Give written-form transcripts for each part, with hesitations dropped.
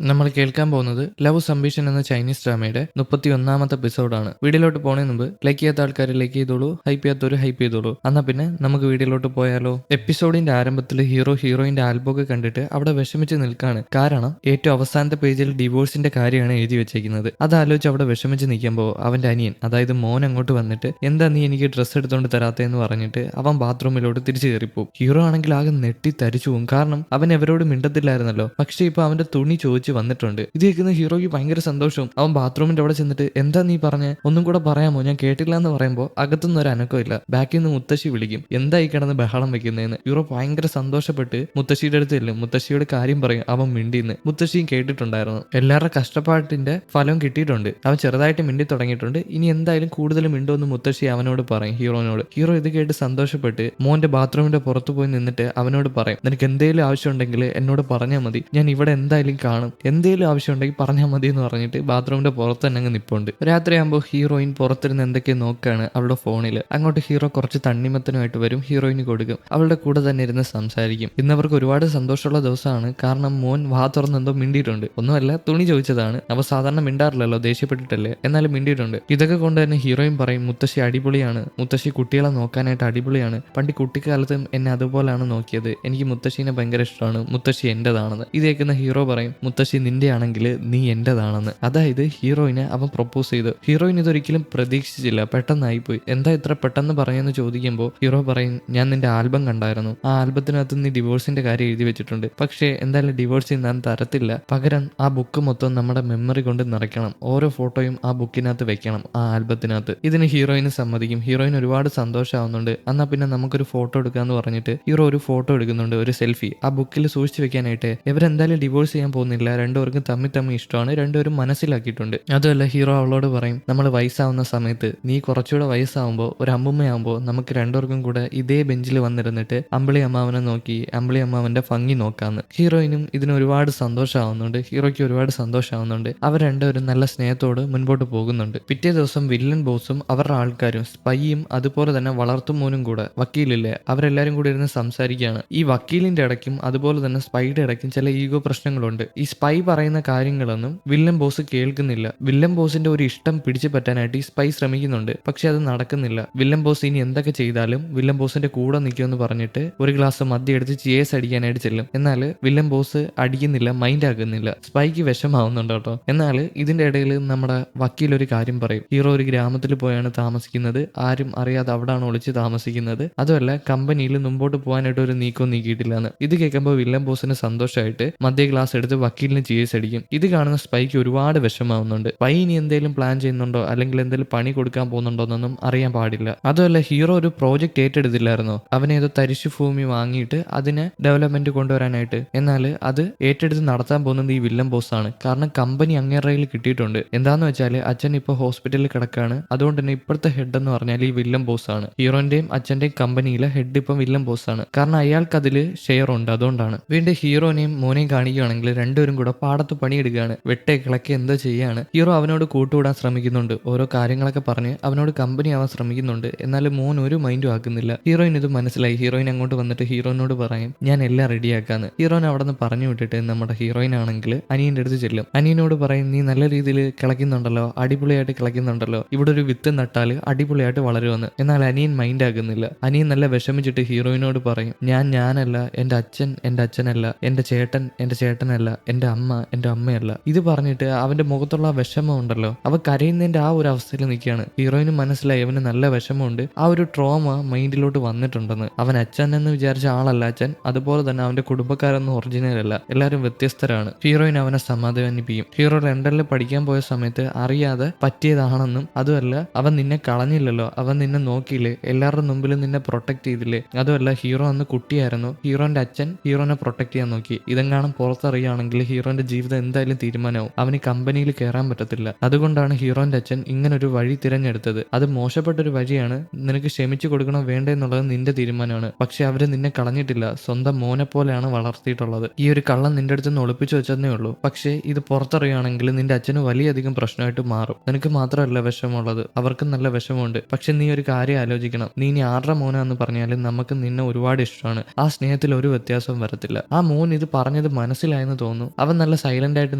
നമ്മൾ കേൾക്കാൻ പോകുന്നത് ലവ് സംബീഷൻ എന്ന ചൈനീസ് ഡ്രാമയുടെ 31ാമത്തെ എപ്പിസോഡാണ്. വീഡിയോയിലോട്ട് പോണതിന് മുമ്പ് ലൈക്ക് ചെയ്യാത്ത ആൾക്കാർ ലൈക്ക് ചെയ്തോളൂ, ഹൈപ്പ് ചെയ്യാത്തവർ ഹൈപ്പ് ചെയ്തോളൂ. എന്നാൽ പിന്നെ നമുക്ക് വീഡിയോയിലോട്ട് പോയാലോ. എപ്പിസോഡിന്റെ ആരംഭത്തിൽ ഹീറോയിന്റെ ആൽബമൊക്കെ കണ്ടിട്ട് അവിടെ വിഷമിച്ച് നിൽക്കാണ്. കാരണം ഏറ്റവും അവസാനത്തെ പേജിൽ ഡിവോഴ്സിന്റെ കാര്യമാണ് എഴുതി വെച്ചേക്കുന്നത്. അതാലോചിച്ച് അവിടെ വിഷമിച്ച് നിൽക്കുമ്പോൾ അവന്റെ അനിയൻ, അതായത് മോൻ അങ്ങോട്ട് വന്നിട്ട് എന്താ നീ എനിക്ക് ഡ്രസ്സ് എടുത്തോണ്ട് തരാത്തേന്ന് പറഞ്ഞിട്ട് അവൻ ബാത്റൂമിലോട്ട് തിരിച്ചു കയറിപ്പോവും. ഹീറോ ആണെങ്കിൽ ആകെ നെട്ടി തരിച്ചു പോകും. കാരണം അവൻ എവരോട് മിണ്ടത്തില്ലായിരുന്നല്ലോ. പക്ഷെ ഇപ്പൊ അവന്റെ തുണി ചോദിച്ച് വന്നിട്ടുണ്ട്. ഇത് കേൾക്കുന്ന ഹീറോയ്ക്ക് ഭയങ്കര സന്തോഷവും. അവൻ ബാത്റൂമിന്റെ അവിടെ ചെന്നിട്ട് എന്താ നീ പറഞ്ഞേ, ഒന്നും കൂടെ പറയാമോ, ഞാൻ കേട്ടില്ല എന്ന് പറയുമ്പോൾ അകത്തുനിന്ന് ഒരു അനക്കമില്ല. ബാക്കിൽ നിന്ന് മുത്തശ്ശി വിളിക്കും, എന്തായി കിടന്ന് ബഹളം വെക്കുന്നതെന്ന്. ഹീറോ ഭയങ്കര സന്തോഷപ്പെട്ട് മുത്തശ്ശിയുടെ അടുത്ത് ചെല്ലും. മുത്തശ്ശിയുടെ കാര്യം പറയും. അവൻ മിണ്ടിന്ന്. മുത്തശ്ശിയും കേട്ടിട്ടുണ്ടായിരുന്നു. എല്ലാവരുടെ കഷ്ടപ്പാടിന്റെ ഫലം കിട്ടിയിട്ടുണ്ട്. അവൻ ചെറുതായിട്ട് മിണ്ടി തുടങ്ങിയിട്ടുണ്ട്. ഇനി എന്തായാലും കൂടുതൽ മിണ്ടുമെന്ന് മുത്തശ്ശി അവനോട് പറയും, ഹീറോനോട്. ഹീറോ ഇത് കേട്ട് സന്തോഷപ്പെട്ട് മോന്റെ ബാത്റൂമിന്റെ പുറത്ത് പോയി നിന്നിട്ട് അവനോട് പറയും, നിനക്ക് എന്തെങ്കിലും ആവശ്യമുണ്ടെങ്കിൽ എന്നോട് പറഞ്ഞാൽ മതി, ഞാൻ ഇവിടെ എന്തായാലും കാണും, എന്തെങ്കിലും ആവശ്യമുണ്ടെങ്കിൽ പറഞ്ഞാൽ മതി എന്ന് പറഞ്ഞിട്ട് ബാത്റൂമിന്റെ പുറത്ത് തന്നെ അങ്ങ് നിപ്പുണ്ട്. രാത്രിയാകുമ്പോൾ ഹീറോയിൻ പുറത്തിരുന്ന് എന്തൊക്കെ നോക്കുകയാണ് അവളുടെ ഫോണിൽ. അങ്ങോട്ട് ഹീറോ കുറച്ച് തണ്ണിമത്തനുമായിട്ട് വരും, ഹീറോയിന് കൊടുക്കും. അവളുടെ കൂടെ തന്നെ ഇരുന്ന് സംസാരിക്കും. ഇന്ന് അവർക്ക് ഒരുപാട് സന്തോഷമുള്ള ദിവസമാണ്. കാരണം മോൻ വാ തുറന്നെന്തോ മിണ്ടിയിട്ടുണ്ട്. ഒന്നുമല്ല, തുണി ചോദിച്ചതാണ്. അവ സാധാരണ മിണ്ടാറില്ലല്ലോ, ദേഷ്യപ്പെട്ടിട്ടല്ലേ, എന്നാലും മിണ്ടിയിട്ടുണ്ട്. ഇതൊക്കെ കൊണ്ട് തന്നെ ഹീറോയിൻ പറയും, മുത്തശ്ശി അടിപൊളിയാണ്, മുത്തശ്ശി കുട്ടികളെ നോക്കാനായിട്ട് അടിപൊളിയാണ്, പണ്ട് കുട്ടിക്കാലത്തും എന്നെ അതുപോലാണ് നോക്കിയത്, എനിക്ക് മുത്തശ്ശീനെ ഭയങ്കര ഇഷ്ടമാണ്, മുത്തശ്ശി എന്റേതാണെന്ന്. ഇത് കേൾക്കുന്ന ഹീറോ പറയും, മുത്തശ്ശി നിന്റെ ആണെങ്കിൽ നീ എന്റേതാണെന്ന്. അതായത് ഹീറോയിനെ അവൻ പ്രപ്പോസ് ചെയ്തു. ഹീറോയിൻ ഇതൊരിക്കലും പ്രതീക്ഷിച്ചില്ല, പെട്ടെന്നായിപ്പോയി. എന്താ ഇത്ര പെട്ടെന്ന് പറഞ്ഞെന്ന് ചോദിക്കുമ്പോൾ ഹീറോ പറയും, ഞാൻ നിന്റെ ആൽബം കണ്ടായിരുന്നു, ആ ആൽബത്തിനകത്ത് നീ ഡിവോഴ്സിന്റെ കാര്യം എഴുതി വെച്ചിട്ടുണ്ട്. പക്ഷേ എന്തായാലും ഡിവോഴ്സ് ഞാൻ തരത്തില്ല, പകരം ആ ബുക്ക് മൊത്തം നമ്മുടെ മെമ്മറി കൊണ്ട് നിറയ്ക്കണം, ഓരോ ഫോട്ടോയും ആ ബുക്കിനകത്ത് വെക്കണം, ആ ആൽബത്തിനകത്ത്. ഇതിന് ഹീറോയിന് സമ്മതിക്കും. ഹീറോയിൻ ഒരുപാട് സന്തോഷമാവുന്നുണ്ട്. എന്നാൽ പിന്നെ നമുക്കൊരു ഫോട്ടോ എടുക്കാന്ന് പറഞ്ഞിട്ട് ഹീറോ ഒരു ഫോട്ടോ എടുക്കുന്നുണ്ട്, ഒരു സെൽഫി. ആ ബുക്കിൽ സൂക്ഷിച്ചു വെക്കാനായിട്ട്. ഇവരെന്തായാലും ഡിവോഴ്സ് ചെയ്യാൻ പോകുന്നില്ല, രണ്ടുപേർക്കും തമ്മിൽ ഇഷ്ടമാണ്, രണ്ടുപേരും മനസ്സിലാക്കിയിട്ടുണ്ട്. അതുമല്ല ഹീറോ അവളോട് പറയും, നമ്മൾ വയസ്സാവുന്ന സമയത്ത് നീ കുറച്ചുകൂടെ വയസ്സാവുമ്പോൾ ഒരു അമ്മുമ്മയാവുമ്പോൾ നമുക്ക് രണ്ടുപേർക്കും കൂടെ ഇതേ ബെഞ്ചിൽ വന്നിരുന്നിട്ട് അമ്പിളി അമ്മാവനെ നോക്കി അമ്പിളി അമ്മാവന്റെ ഭംഗി നോക്കാന്ന്. ഹീറോയിനും ഇതിന് ഒരുപാട് സന്തോഷമാവുന്നുണ്ട്, ഹീറോയ്ക്ക് ഒരുപാട് സന്തോഷമാവുന്നുണ്ട്. അവർ രണ്ടുപേരും നല്ല സ്നേഹത്തോട് മുൻപോട്ട് പോകുന്നുണ്ട്. പിറ്റേ ദിവസം വില്ലൻ ബോസും അവരുടെ ആൾക്കാരും സ്പൈയും അതുപോലെ തന്നെ വളർത്തുമോനും കൂടെ, വക്കീലില്ലേ, അവരെല്ലാരും കൂടി ഇരുന്ന് സംസാരിക്കുകയാണ്. ഈ വക്കീലിന്റെ ഇടയ്ക്കും അതുപോലെ തന്നെ സ്പൈയുടെ ഇടയ്ക്കും ചില ഈഗോ പ്രശ്നങ്ങളുണ്ട്. ഈ സ്പൈ പറയുന്ന കാര്യങ്ങളൊന്നും വില്ലൻ ബോസ് കേൾക്കുന്നില്ല. വില്ലൻ ബോസിന്റെ ഒരു ഇഷ്ടം പിടിച്ചു പറ്റാനായിട്ട് ഈ സ്പൈ ശ്രമിക്കുന്നുണ്ട്. പക്ഷെ അത് നടക്കുന്നില്ല. വില്ലൻ ബോസ് ഇനി എന്തൊക്കെ ചെയ്താലും വില്ലൻ ബോസിന്റെ കൂടെ നിൽക്കുമെന്ന് പറഞ്ഞിട്ട് ഒരു ഗ്ലാസ് മദ്യം എടുത്ത് ചേസ് അടിക്കാനായിട്ട് ചെല്ലും. എന്നാൽ വില്ലൻ ബോസ് അടിക്കുന്നില്ല, മൈൻഡ് ആക്കുന്നില്ല. സ്പൈക്ക് വിഷമാവുന്നുണ്ട് കേട്ടോ. എന്നാൽ ഇതിന്റെ ഇടയിൽ നമ്മുടെ വക്കീൽ ഒരു കാര്യം പറയും, ഹീറോ ഒരു ഗ്രാമത്തിൽ പോയാണ് താമസിക്കുന്നത്, ആരും അറിയാതെ അവിടാണ് ഒളിച്ച് താമസിക്കുന്നത്, അതുമല്ല കമ്പനിയിൽ മുമ്പോട്ട് പോകാനായിട്ട് ഒരു നീക്കവും നീക്കിയിട്ടില്ലാന്ന്. ഇത് കേൾക്കുമ്പോൾ വില്ലൻ ബോസിന് സന്തോഷമായിട്ട് മദ്യ ഗ്ലാസ് എടുത്ത് വക്കീലിന് ചേസ് അടിക്കും. ഇത് കാണുന്ന സ്പൈക്ക് ഒരുപാട് വിഷമാവുന്നുണ്ട്. സ്പൈ ഇനി എന്തെങ്കിലും പ്ലാൻ ചെയ്യുന്നുണ്ടോ അല്ലെങ്കിൽ എന്തെങ്കിലും പണി കൊടുക്കാൻ പോകുന്നുണ്ടോ എന്നൊന്നും അറിയാൻ പാടില്ല. അതുമല്ല ഹീറോ ഒരു പ്രോജക്റ്റ് ഏറ്റെടുത്തില്ലായിരുന്നോ, അവനേതോ തരിശു ഭൂമി വാങ്ങിയിട്ട് അതിനെ ഡെവലപ്മെന്റ് കൊണ്ടുവരാനായിട്ട്. എന്നാൽ അത് ഏറ്റെടുത്ത് നടത്താൻ പോകുന്നത് ഈ വില്ലൻ ബോസ് ആണ്. കാരണം കമ്പനി അങ്ങേറയിൽ കിട്ടിയിട്ടുണ്ട്. എന്താന്ന് വെച്ചാൽ അച്ഛൻ ഇപ്പൊ ഹോസ്പിറ്റലിൽ കിടക്കാണ്. അതുകൊണ്ട് തന്നെ ഇപ്പോഴത്തെ ഹെഡ് എന്ന് പറഞ്ഞാൽ ഈ വില്ലൻ ബോസ് ആണ്. ഹീറോന്റെയും അച്ഛന്റെയും കമ്പനിയിലെ ഹെഡ് ഇപ്പം വില്ലൻ ബോസ് ആണ്. കാരണം അയാൾക്ക് അതിൽ ഷെയർ ഉണ്ട്, അതുകൊണ്ടാണ്. വീണ്ടും ഹീറോനെയും മോനെയും കാണിക്കുകയാണെങ്കിൽ രണ്ടുപേരും കൂടെ പാടത്ത് പണിയെടുക്കുകയാണ്. വെട്ടേ കിളക്കെ എന്താ ചെയ്യാണ്. ഹീറോ അവനോട് കൂട്ടുകൂടാൻ ശ്രമിക്കുന്നുണ്ട്, ഓരോ കാര്യങ്ങളൊക്കെ പറഞ്ഞ് അവനോട് കമ്പനി ആവാൻ ശ്രമിക്കുന്നുണ്ട്. എന്നാലും മോൻ ഒരു മൈൻഡും ആക്കുന്നില്ല. ഹീറോയിൻ ഇത് മനസ്സിലായി. ഹീറോയിൻ അങ്ങോട്ട് വന്നിട്ട് ഹീറോയിനോട് പറയും, ഞാൻ എല്ലാം റെഡിയാക്കാന്ന്. ഹീറോയിൻ അവിടെ നിന്ന് പറഞ്ഞു വിട്ടിട്ട് നമ്മുടെ ഹീറോയിൻ ആണെങ്കിൽ അനിയന്റെ അടുത്ത് ചെല്ലും. അനിയനോട് പറയും, നീ നല്ല രീതിയിൽ കിളയ്ക്കുന്നുണ്ടല്ലോ, അടിപൊളിയായിട്ട് കിളയ്ക്കുന്നുണ്ടല്ലോ, ഇവിടെ ഒരു വിത്ത് നട്ടാൽ അടിപൊളിയായിട്ട് വളരുമെന്ന്. എന്നാൽ അനിയൻ മൈൻഡ് ആക്കുന്നില്ല. അനിയൻ നല്ല വിഷമിച്ചിട്ട് ഹീറോയിനോട് പറയും, ഞാനല്ല, എന്റെ അച്ഛൻ എന്റെ അച്ഛനല്ല, എന്റെ ചേട്ടൻ എന്റെ ചേട്ടനല്ല, എന്റെ അമ്മ എന്റെ അമ്മയല്ല. ഇത് പറഞ്ഞിട്ട് അവന്റെ മുഖത്തുള്ള വിഷമം ഉണ്ടല്ലോ, അവ കരയുന്നതിന്റെ ആ ഒരു അവസ്ഥയിൽ നിൽക്കുകയാണ്. ഹീറോയിന് മനസ്സിലായി അവന് നല്ല വിഷമമുണ്ട്, ആ ഒരു ട്രോമ മൈൻഡിലോട്ട് വന്നിട്ടുണ്ടെന്ന്. അവൻ അച്ഛൻ എന്ന് വിചാരിച്ച ആളല്ല അച്ഛൻ, അതുപോലെ തന്നെ അവന്റെ കുടുംബക്കാരൊന്നും ഒറിജിനൽ അല്ല, എല്ലാവരും വ്യത്യസ്തരാണ്. ഹീറോയിൻ അവനെ സമാധാനിപ്പിക്കും. ഹീറോ ലണ്ടനിൽ പഠിക്കാൻ പോയ സമയത്ത് അറിയാതെ പറ്റിയതാണെന്നും, അതുമല്ല അവൻ നിന്നെ കളഞ്ഞില്ലല്ലോ, അവൻ നിന്നെ നോക്കിയില്ലേ, എല്ലാവരുടെ മുമ്പിലും നിന്നെ പ്രൊട്ടക്ട് ചെയ്തില്ലേ, അതുമല്ല ഹീറോ അന്ന് കുട്ടിയായിരുന്നു, ഹീറോന്റെ അച്ഛൻ ഹീറോനെ പ്രൊട്ടക്ട് ചെയ്യാൻ നോക്കി. ഇതെങ്ങാനും പുറത്തറിയുകയാണെങ്കിൽ ഹീറോന്റെ ജീവിതം എന്തായാലും തീരുമാനമാവും, അവന് കമ്പനിയിൽ കയറാൻ പറ്റത്തില്ല. അതുകൊണ്ടാണ് ഹീറോന്റെ അച്ഛൻ ഇങ്ങനൊരു വഴി തിരഞ്ഞെടുത്തത്. അത് മോശപ്പെട്ടൊരു വഴിയാണ്, നിനക്ക് ക്ഷമിച്ചു കൊടുക്കണോ വേണ്ടേ എന്നുള്ളത് നിന്റെ തീരുമാനമാണ്. പക്ഷെ അവര് നിന്നെ കളഞ്ഞിട്ടില്ല, സ്വന്തം മോനെ പോലെയാണ് വളർത്തിയിട്ടുള്ളത്. ഈ ഒരു കള്ളം നിന്റെ അടുത്ത് നിന്ന് ഒളിപ്പിച്ചു വെച്ചതേ ഉള്ളൂ. പക്ഷേ ഇത് പുറത്തറിയുകയാണെങ്കിൽ നിന്റെ അച്ഛന് വലിയധികം പ്രശ്നമായിട്ട് മാറും. നിനക്ക് മാത്രമല്ല വിഷമമുള്ളത്, അവർക്കും നല്ല വിഷമമുണ്ട്. പക്ഷെ നീ ഒരു കാര്യം ആലോചിക്കണം, നീ ഇനി ആരുടെ മോനാന്ന് പറഞ്ഞാലും നമുക്ക് നിന്നെ ഒരുപാട് ഇഷ്ടമാണ്, ആ സ്നേഹത്തിൽ ഒരു വ്യത്യാസവും വരത്തില്ല. ആ മോൻ ഇത് പറഞ്ഞത് മനസ്സിലായെന്ന് തോന്നുന്നു. അവൻ അവൻ നല്ല സൈലന്റ് ആയിട്ട്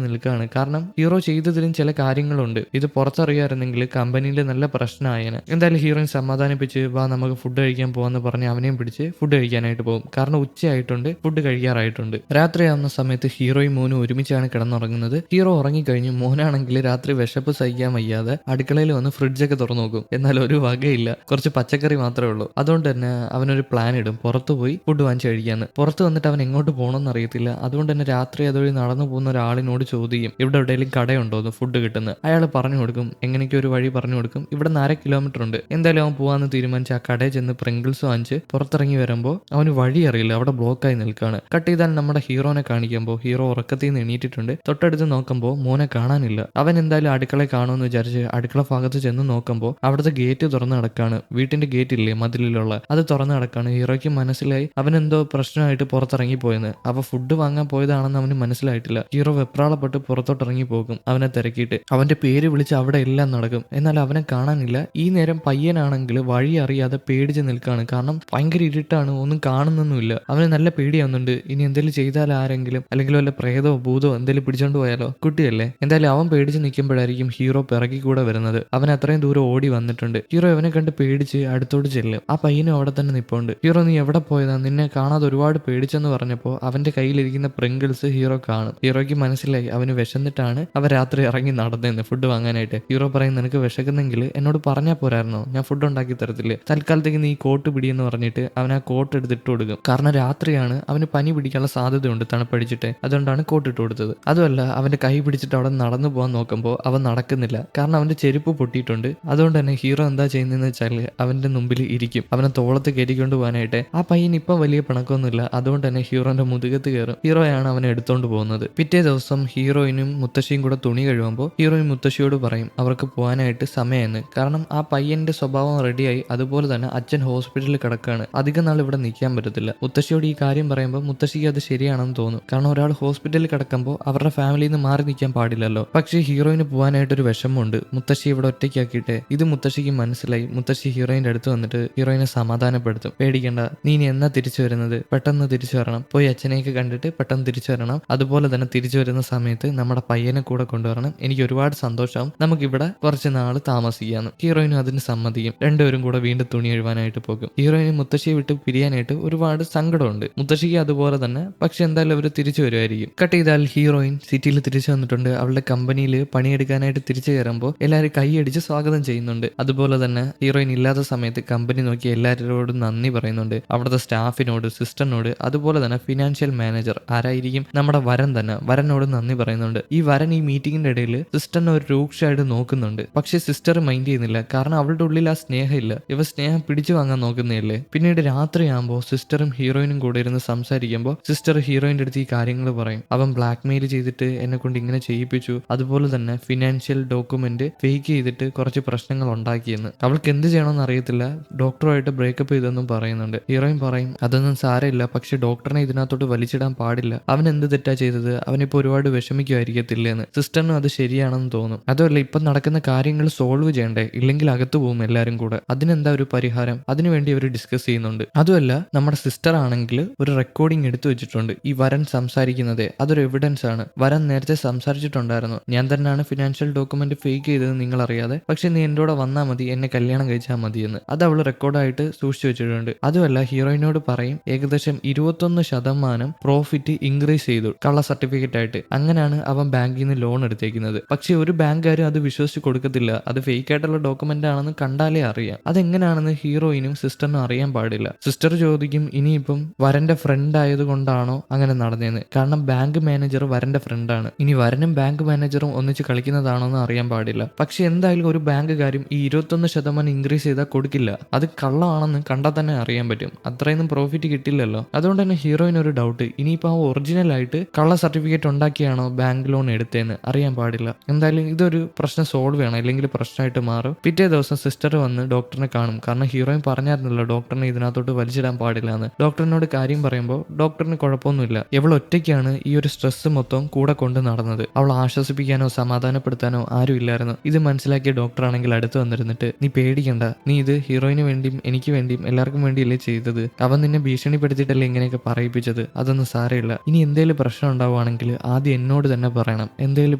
നിൽക്കുകയാണ്. കാരണം ഹീറോ ചെയ്തതിലും ചില കാര്യങ്ങളുണ്ട്, ഇത് പുറത്തറിയായിരുന്നെങ്കിൽ കമ്പനിയിൽ നല്ല പ്രശ്നമായേനെ. എന്തായാലും ഹീറോയിൻ സമാധാനിപ്പിച്ച് വാ നമുക്ക് ഫുഡ് കഴിക്കാൻ പോവാന്ന് പറഞ്ഞ് അവനെയും പിടിച്ച് ഫുഡ് കഴിക്കാനായിട്ട് പോകും. കാരണം ഉച്ചയായിട്ടുണ്ട്, ഫുഡ് കഴിക്കാറായിട്ടുണ്ട്. രാത്രിയാവുന്ന സമയത്ത് ഹീറോയും മോനും ഒരുമിച്ചാണ് കിടന്നുറങ്ങുന്നത്. ഹീറോ ഉറങ്ങിക്കഴിഞ്ഞു. മോനാണെങ്കിൽ രാത്രി വിശപ്പ് സഹിക്കാൻ വയ്യാതെ അടുക്കളയിൽ വന്ന് ഫ്രിഡ്ജൊക്കെ തുറന്നു നോക്കും. എന്നാൽ ഒരു വകയില്ല, കുറച്ച് പച്ചക്കറി മാത്രമേ ഉള്ളൂ. അതുകൊണ്ട് തന്നെ അവനൊരു പ്ലാൻ ഇടും, പുറത്തു പോയി ഫുഡ് വാങ്ങിച്ച് കഴിക്കാന്ന്. പുറത്ത് വന്നിട്ട് അവൻ എങ്ങോട്ട് പോകണമെന്ന് അറിയത്തില്ല. അതുകൊണ്ട് തന്നെ രാത്രി അതുവഴി നടന്നു പോകുന്ന ഒരാളിനോട് ചോദിക്കും ഇവിടെ എവിടെയെങ്കിലും കടയുണ്ടോ എന്ന് ഫുഡ് കിട്ടുന്നത്. അയാൾ പറഞ്ഞു കൊടുക്കും, എങ്ങനെയൊക്കെ ഒരു വഴി പറഞ്ഞു കൊടുക്കും. ഇവിടെ നിന്ന് 1/2 കിലോമീറ്റർ ഉണ്ട്. എന്തായാലും അവൻ പോവാന്ന് തീരുമാനിച്ച് ആ കടയിൽ ചെന്ന് പ്രിങ്കിൾസ് വാങ്ങിച്ച് പുറത്തിറങ്ങി വരുമ്പോൾ അവന് വഴി അറിയില്ല, അവിടെ ബ്ലോക്കായി നിൽക്കുകയാണ്. കട്ട് ചെയ്താൽ നമ്മുടെ ഹീറോനെ കാണിക്കുമ്പോൾ ഹീറോ ഉറക്കത്തിൽ നിന്ന് എണീറ്റിട്ടുണ്ട്. തൊട്ടടുത്ത് നോക്കുമ്പോൾ മോനെ കാണാനില്ല. അവൻ എന്തായാലും അടുക്കളയിൽ കാണുമെന്ന് വിചാരിച്ച് അടുക്കള ഭാഗത്ത് ചെന്ന് നോക്കുമ്പോൾ അവിടുത്തെ ഗേറ്റ് തുറന്ന് കിടക്കാണ്. വീട്ടിന്റെ ഗേറ്റ് ഇല്ലേ മതിലിലുള്ള, അത് തുറന്ന് കിടക്കാണ്. ഹീറോയ്ക്ക് മനസ്സിലായി അവൻ എന്തോ പ്രശ്നമായിട്ട് പുറത്തിറങ്ങിപ്പോയെന്ന്. അപ്പൊ ഫുഡ് വാങ്ങാൻ പോയതാണെന്ന് അവന് മനസ്സിലായിട്ടില്ല. ഹീറോ വെപ്രാളപ്പെട്ട് പുറത്തോട്ട് ഇറങ്ങി പോകും അവനെ തിരക്കിയിട്ട്. അവന്റെ പേര് വിളിച്ച് അവിടെ എല്ലാം നടക്കും. എന്നാൽ അവനെ കാണാനില്ല. ഈ നേരം പയ്യനാണെങ്കിൽ വഴി അറിയാതെ പേടിച്ച് നിൽക്കുകയാണ്. കാരണം ഭയങ്കര ഇരുട്ടാണ്, ഒന്നും കാണുന്നൊന്നുമില്ല. അവന് നല്ല പേടിയാവുന്നുണ്ട്. ഇനി എന്തെങ്കിലും ചെയ്താൽ ആരെങ്കിലും അല്ലെങ്കിൽ വല്ല പ്രേതോ ഭൂതോ എന്തെങ്കിലും പിടിച്ചോണ്ട് പോയാലോ. കുട്ടിയല്ലേ. എന്തായാലും അവൻ പേടിച്ച് നിൽക്കുമ്പോഴായിരിക്കും ഹീറോ പിറകി കൂടെ വരുന്നത്. അവൻ അത്രയും ദൂരം ഓടി വന്നിട്ടുണ്ട്. ഹീറോ അവനെ കണ്ട് പേടിച്ച് അടുത്തോട്ട് ചെല്ലും. ആ പയ്യനും അവിടെ തന്നെ നിൽപ്പുണ്ട്. ഹീറോ നീ എവിടെ പോയതാ, നിന്നെ കാണാതെ ഒരുപാട് പേടിച്ചെന്ന് പറഞ്ഞപ്പോൾ അവന്റെ കയ്യിലിരിക്കുന്ന പ്രിങ്കിൾസ് ഹീറോ കാണും. ഹീറോയ്ക്ക് മനസ്സിലായി അവന് വിശന്നിട്ടാണ് അവൻ രാത്രി ഇറങ്ങി നടന്നതെന്ന് ഫുഡ് വാങ്ങാനായിട്ട്. ഹീറോ പറയും നിനക്ക് വിശക്കുന്നെങ്കിൽ എന്നോട് പറഞ്ഞാൽ പോരായിരുന്നോ, ഞാൻ ഫുഡ് ഉണ്ടാക്കി തരത്തില്ലേ, തൽക്കാലത്തേക്ക് നീ കോട്ട് പിടിയെന്ന് പറഞ്ഞിട്ട് അവൻ ആ കോട്ട് എടുത്തിട്ട് കൊടുക്കും. കാരണം രാത്രിയാണ്, അവന് പനി പിടിക്കാനുള്ള സാധ്യതയുണ്ട് തണുപ്പടിച്ചിട്ട്. അതുകൊണ്ടാണ് കോട്ട് ഇട്ട് കൊടുത്തത്. അതുമല്ല അവന്റെ കൈ പിടിച്ചിട്ട് അവിടെ നടന്നു പോകാൻ നോക്കുമ്പോൾ അവൻ നടക്കുന്നില്ല. കാരണം അവന്റെ ചെരുപ്പ് പൊട്ടിയിട്ടുണ്ട്. അതുകൊണ്ട് തന്നെ ഹീറോ എന്താ ചെയ്യുന്നതെന്ന് വെച്ചാൽ അവന്റെ മുമ്പിൽ ഇരിക്കും, അവനെ തോളത്ത് കയറ്റിക്കൊണ്ട് പോകാനായിട്ട്. ആ പയ്യൻ ഇപ്പം വലിയ പിണക്കമൊന്നുമില്ല. അതുകൊണ്ട് തന്നെ ഹീറോന്റെ മുതുകത്ത് കയറും. ഹീറോയാണ് അവനെ എടുത്തോണ്ട് പോകുന്നത്. പിറ്റേ ദിവസം ഹീറോയിനും മുത്തശ്ശിയും കൂടെ തുണി കഴിയുമ്പോൾ ഹീറോയിൻ മുത്തശ്ശിയോട് പറയും അവർക്ക് പോകാനായിട്ട് സമയമെന്ന്. കാരണം ആ പയ്യന്റെ സ്വഭാവം റെഡിയായി. അതുപോലെ തന്നെ അച്ഛൻ ഹോസ്പിറ്റലിൽ കിടക്കുകയാണ്, അധികം നാൾ ഇവിടെ നിൽക്കാൻ പറ്റത്തില്ല. മുത്തശ്ശിയോട് ഈ കാര്യം പറയുമ്പോൾ മുത്തശ്ശിക്ക് അത് ശരിയാണെന്ന് തോന്നും. കാരണം ഒരാൾ ഹോസ്പിറ്റലിൽ കിടക്കുമ്പോൾ അവരുടെ ഫാമിലിയിൽ നിന്ന് മാറി നിൽക്കാൻ പാടില്ലല്ലോ. പക്ഷേ ഹീറോയിന് പോകാനായിട്ടൊരു വിഷമമുണ്ട്, മുത്തശ്ശി ഇവിടെ ഒറ്റയ്ക്കാക്കിയിട്ട്. ഇത് മുത്തശ്ശിക്ക് മനസ്സിലായി. മുത്തശ്ശി ഹീറോയിന്റെ അടുത്ത് വന്നിട്ട് ഹീറോയിനെ സമാധാനപ്പെടുത്തും. പേടിക്കണ്ട, നീ ഇനി എന്നാ തിരിച്ചു വരുന്നത്, പെട്ടെന്ന് തിരിച്ചു വരണം, പോയി അച്ഛനെയൊക്കെ കണ്ടിട്ട് പെട്ടെന്ന് തിരിച്ചു വരണം. അതുപോലെ തന്നെ തിരിച്ചു വരുന്ന സമയത്ത് നമ്മുടെ പയ്യനെ കൂടെ കൊണ്ടുവരണം, എനിക്ക് ഒരുപാട് സന്തോഷമാവും, നമുക്കിവിടെ കുറച്ച് നാൾ താമസിക്കാന്ന്. ഹീറോയിനും അതിന് സമ്മതിക്കും. രണ്ടുപേരും കൂടെ വീണ്ടും തുണി എഴുവാനായിട്ട് പോകും. ഹീറോയിന് മുത്തശ്ശിയെ വിട്ട് പിരിയാനായിട്ട് ഒരുപാട് സങ്കടമുണ്ട്, മുത്തശ്ശിക്ക് അതുപോലെ തന്നെ. പക്ഷെ എന്തായാലും അവർ തിരിച്ചു വരുമായിരിക്കും. കട്ട് ചെയ്താൽ ഹീറോയിൻ സിറ്റിയിൽ തിരിച്ചു വന്നിട്ടുണ്ട്. അവളുടെ കമ്പനിയിൽ പണിയെടുക്കാനായിട്ട് തിരിച്ചു കയറുമ്പോൾ എല്ലാവരും കൈയടിച്ച് സ്വാഗതം ചെയ്യുന്നുണ്ട്. അതുപോലെ തന്നെ ഹീറോയിൻ ഇല്ലാത്ത സമയത്ത് കമ്പനി നോക്കി എല്ലാവരോടും നന്ദി പറയുന്നുണ്ട്, അവിടുത്തെ സ്റ്റാഫിനോട്, സിസ്റ്ററിനോട്. അതുപോലെ തന്നെ ഫിനാൻഷ്യൽ മാനേജർ ആരായിരിക്കും, നമ്മുടെ വരൻ തന്നെ, വരനോട് നന്ദി പറയുന്നുണ്ട്. ഈ വരൻ ഈ മീറ്റിംഗിന്റെ ഇടയിൽ സിസ്റ്ററിനെ ഒരു രൂക്ഷമായിട്ട് നോക്കുന്നുണ്ട്. പക്ഷെ സിസ്റ്റർ മൈൻഡ് ചെയ്യുന്നില്ല. കാരണം അവളുടെ ഉള്ളിൽ ആ സ്നേഹമില്ല. ഇവ സ്നേഹം പിടിച്ചു വാങ്ങാൻ നോക്കുന്നതല്ലേ. പിന്നീട് രാത്രിയാകുമ്പോൾ സിസ്റ്ററും ഹീറോയിനും കൂടെ ഇരുന്ന് സംസാരിക്കുമ്പോൾ സിസ്റ്റർ ഹീറോയിന്റെ അടുത്ത് ഈ കാര്യങ്ങൾ പറയും. അവൻ ബ്ലാക്ക് മെയിൽ ചെയ്തിട്ട് എന്നെ കൊണ്ട് ഇങ്ങനെ ചെയ്യിപ്പിച്ചു, അതുപോലെ തന്നെ ഫിനാൻഷ്യൽ ഡോക്യുമെന്റ് ഫേക്ക് ചെയ്തിട്ട് കുറച്ച് പ്രശ്നങ്ങൾ ഉണ്ടാക്കിയെന്ന്. അവൾക്ക് എന്ത് ചെയ്യണമെന്ന് അറിയത്തില്ല, ഡോക്ടറുമായിട്ട് ബ്രേക്കപ്പ് ചെയ്തെന്നും പറയുന്നുണ്ട്. ഹീറോയിൻ പറയും അതൊന്നും സാരമില്ല, പക്ഷെ ഡോക്ടറിനെ ഇതിനകത്തോട്ട് വലിച്ചിടാൻ പാടില്ല, അവൻ എന്ത് തെറ്റാ ചെയ്തത്, അവനിപ്പോ ഒരുപാട് വിഷമിക്കുമായിരിക്കത്തില്ലെന്ന്. സിസ്റ്ററിനും അത് ശരിയാണെന്ന് തോന്നും. അതുമല്ല ഇപ്പം നടക്കുന്ന കാര്യങ്ങൾ സോൾവ് ചെയ്യണ്ടേ, ഇല്ലെങ്കിൽ അകത്തു പോകും എല്ലാവരും കൂടെ. അതിനെന്താ ഒരു പരിഹാരം, അതിനുവേണ്ടി അവർ ഡിസ്കസ് ചെയ്യുന്നുണ്ട്. അതുമല്ല നമ്മുടെ സിസ്റ്റർ ആണെങ്കിൽ ഒരു റെക്കോർഡിംഗ് എടുത്തു വെച്ചിട്ടുണ്ട്. ഈ വരൻ സംസാരിക്കുന്നതേ അതൊരു എവിഡൻസ് ആണ്. വരൻ നേരത്തെ സംസാരിച്ചിട്ടുണ്ടായിരുന്നു, ഞാൻ തന്നെയാണ് ഫിനാൻഷ്യൽ ഡോക്യുമെന്റ് ഫേക്ക് ചെയ്തത് നിങ്ങൾ അറിയാതെ, പക്ഷെ നീ എൻ്റെ കൂടെ വന്നാൽ മതി, എന്നെ കല്യാണം കഴിച്ചാൽ മതിയെന്ന്. അത് അവൾ റെക്കോർഡായിട്ട് സൂക്ഷിച്ചു വെച്ചിട്ടുണ്ട്. അതുമല്ല ഹീറോയിനോട് പറയും ഏകദേശം 21% പ്രോഫിറ്റ് ഇൻക്രീസ് ചെയ്തു കള്ള സർട്ടിഫിക്കറ്റ് ആയിട്ട്. അങ്ങനെയാണ് അവൻ ബാങ്കിൽ നിന്ന് ലോൺ എടുത്തേക്കുന്നത്. പക്ഷെ ഒരു ബാങ്കുകാരും അത് വിശ്വസിച്ച് കൊടുക്കത്തില്ല, അത് ഫേക്ക് ആയിട്ടുള്ള ഡോക്യുമെന്റ് ആണെന്ന് കണ്ടാലേ അറിയാം. അതെങ്ങനെയാണെന്ന് ഹീറോയിനും സിസ്റ്ററിനും അറിയാൻ പാടില്ല. സിസ്റ്റർ ചോദിക്കും ഇനിയിപ്പം വരന്റെ ഫ്രണ്ട് ആയതുകൊണ്ടാണോ അങ്ങനെ നടന്നതെന്ന്. കാരണം ബാങ്ക് മാനേജർ വരന്റെ ഫ്രണ്ടാണ്. ഇനി വരനും ബാങ്ക് മാനേജറും ഒന്നിച്ച് കളിക്കുന്നതാണോ എന്ന് അറിയാൻ പാടില്ല. പക്ഷെ എന്തായാലും ഒരു ബാങ്കുകാരും ഈ 21% ഇൻക്രീസ് ചെയ്താൽ കൊടുക്കില്ല, അത് കള്ളമാണെന്ന് കണ്ടാൽ തന്നെ അറിയാൻ പറ്റും. അത്രയൊന്നും പ്രോഫിറ്റ് കിട്ടില്ലല്ലോ. അതുകൊണ്ട് തന്നെ ഹീറോയിന് ഒരു ഡൗട്ട്, ഇനിയിപ്പോൾ ആ ഒറിജിനൽ ആയിട്ട് കള്ള സർട്ടിഫിക്കറ്റ് ഉണ്ടാക്കിയാണോ ബാങ്ക് ലോൺ എടുത്തതെന്ന് അറിയാൻ പാടില്ല. എന്തായാലും ഇതൊരു പ്രശ്നം സോൾവ് ചെയ്യണം, അല്ലെങ്കിൽ പ്രശ്നമായിട്ട് മാറും. പിറ്റേ ദിവസം സിസ്റ്റർ വന്ന് ഡോക്ടറിനെ കാണും. കാരണം ഹീറോയിൻ പറഞ്ഞായിരുന്നല്ലോ ഡോക്ടറിനെ ഇതിനകത്തോട്ട് വലിച്ചിടാൻ പാടില്ല എന്ന്. ഡോക്ടറിനോട് കാര്യം പറയുമ്പോൾ ഡോക്ടറിന് കുഴപ്പമൊന്നുമില്ല, ഇവൾ ഒറ്റയ്ക്കാണ് ഈ ഒരു സ്ട്രെസ് മൊത്തം കൂടെ കൊണ്ട് നടന്നത്, അവൾ ആശ്വസിപ്പിക്കാനോ സമാധാനപ്പെടുത്താനോ ആരും ഇല്ലായിരുന്നു. ഇത് മനസ്സിലാക്കിയ ഡോക്ടറാണെങ്കിൽ അടുത്ത് വന്നിരുന്നിട്ട് നീ പേടിക്കണ്ട, നീ ഇത് ഹീറോയിന് വേണ്ടിയും എനിക്ക് വേണ്ടിയും എല്ലാവർക്കും വേണ്ടിയല്ലേ ചെയ്തത്, അവൻ നിന്നെ ഭീഷണിപ്പെടുത്തിയിട്ടല്ലേ ഇങ്ങനെയൊക്കെ പറയിപ്പിച്ചത്, അതൊന്നും സാരമില്ല, ഇനി എന്തേലും പ്രശ്നം ഉണ്ടാവും ഉണ്ടാവുകയാണെങ്കിൽ ആദ്യം എന്നോട് തന്നെ പറയണം. എന്തെങ്കിലും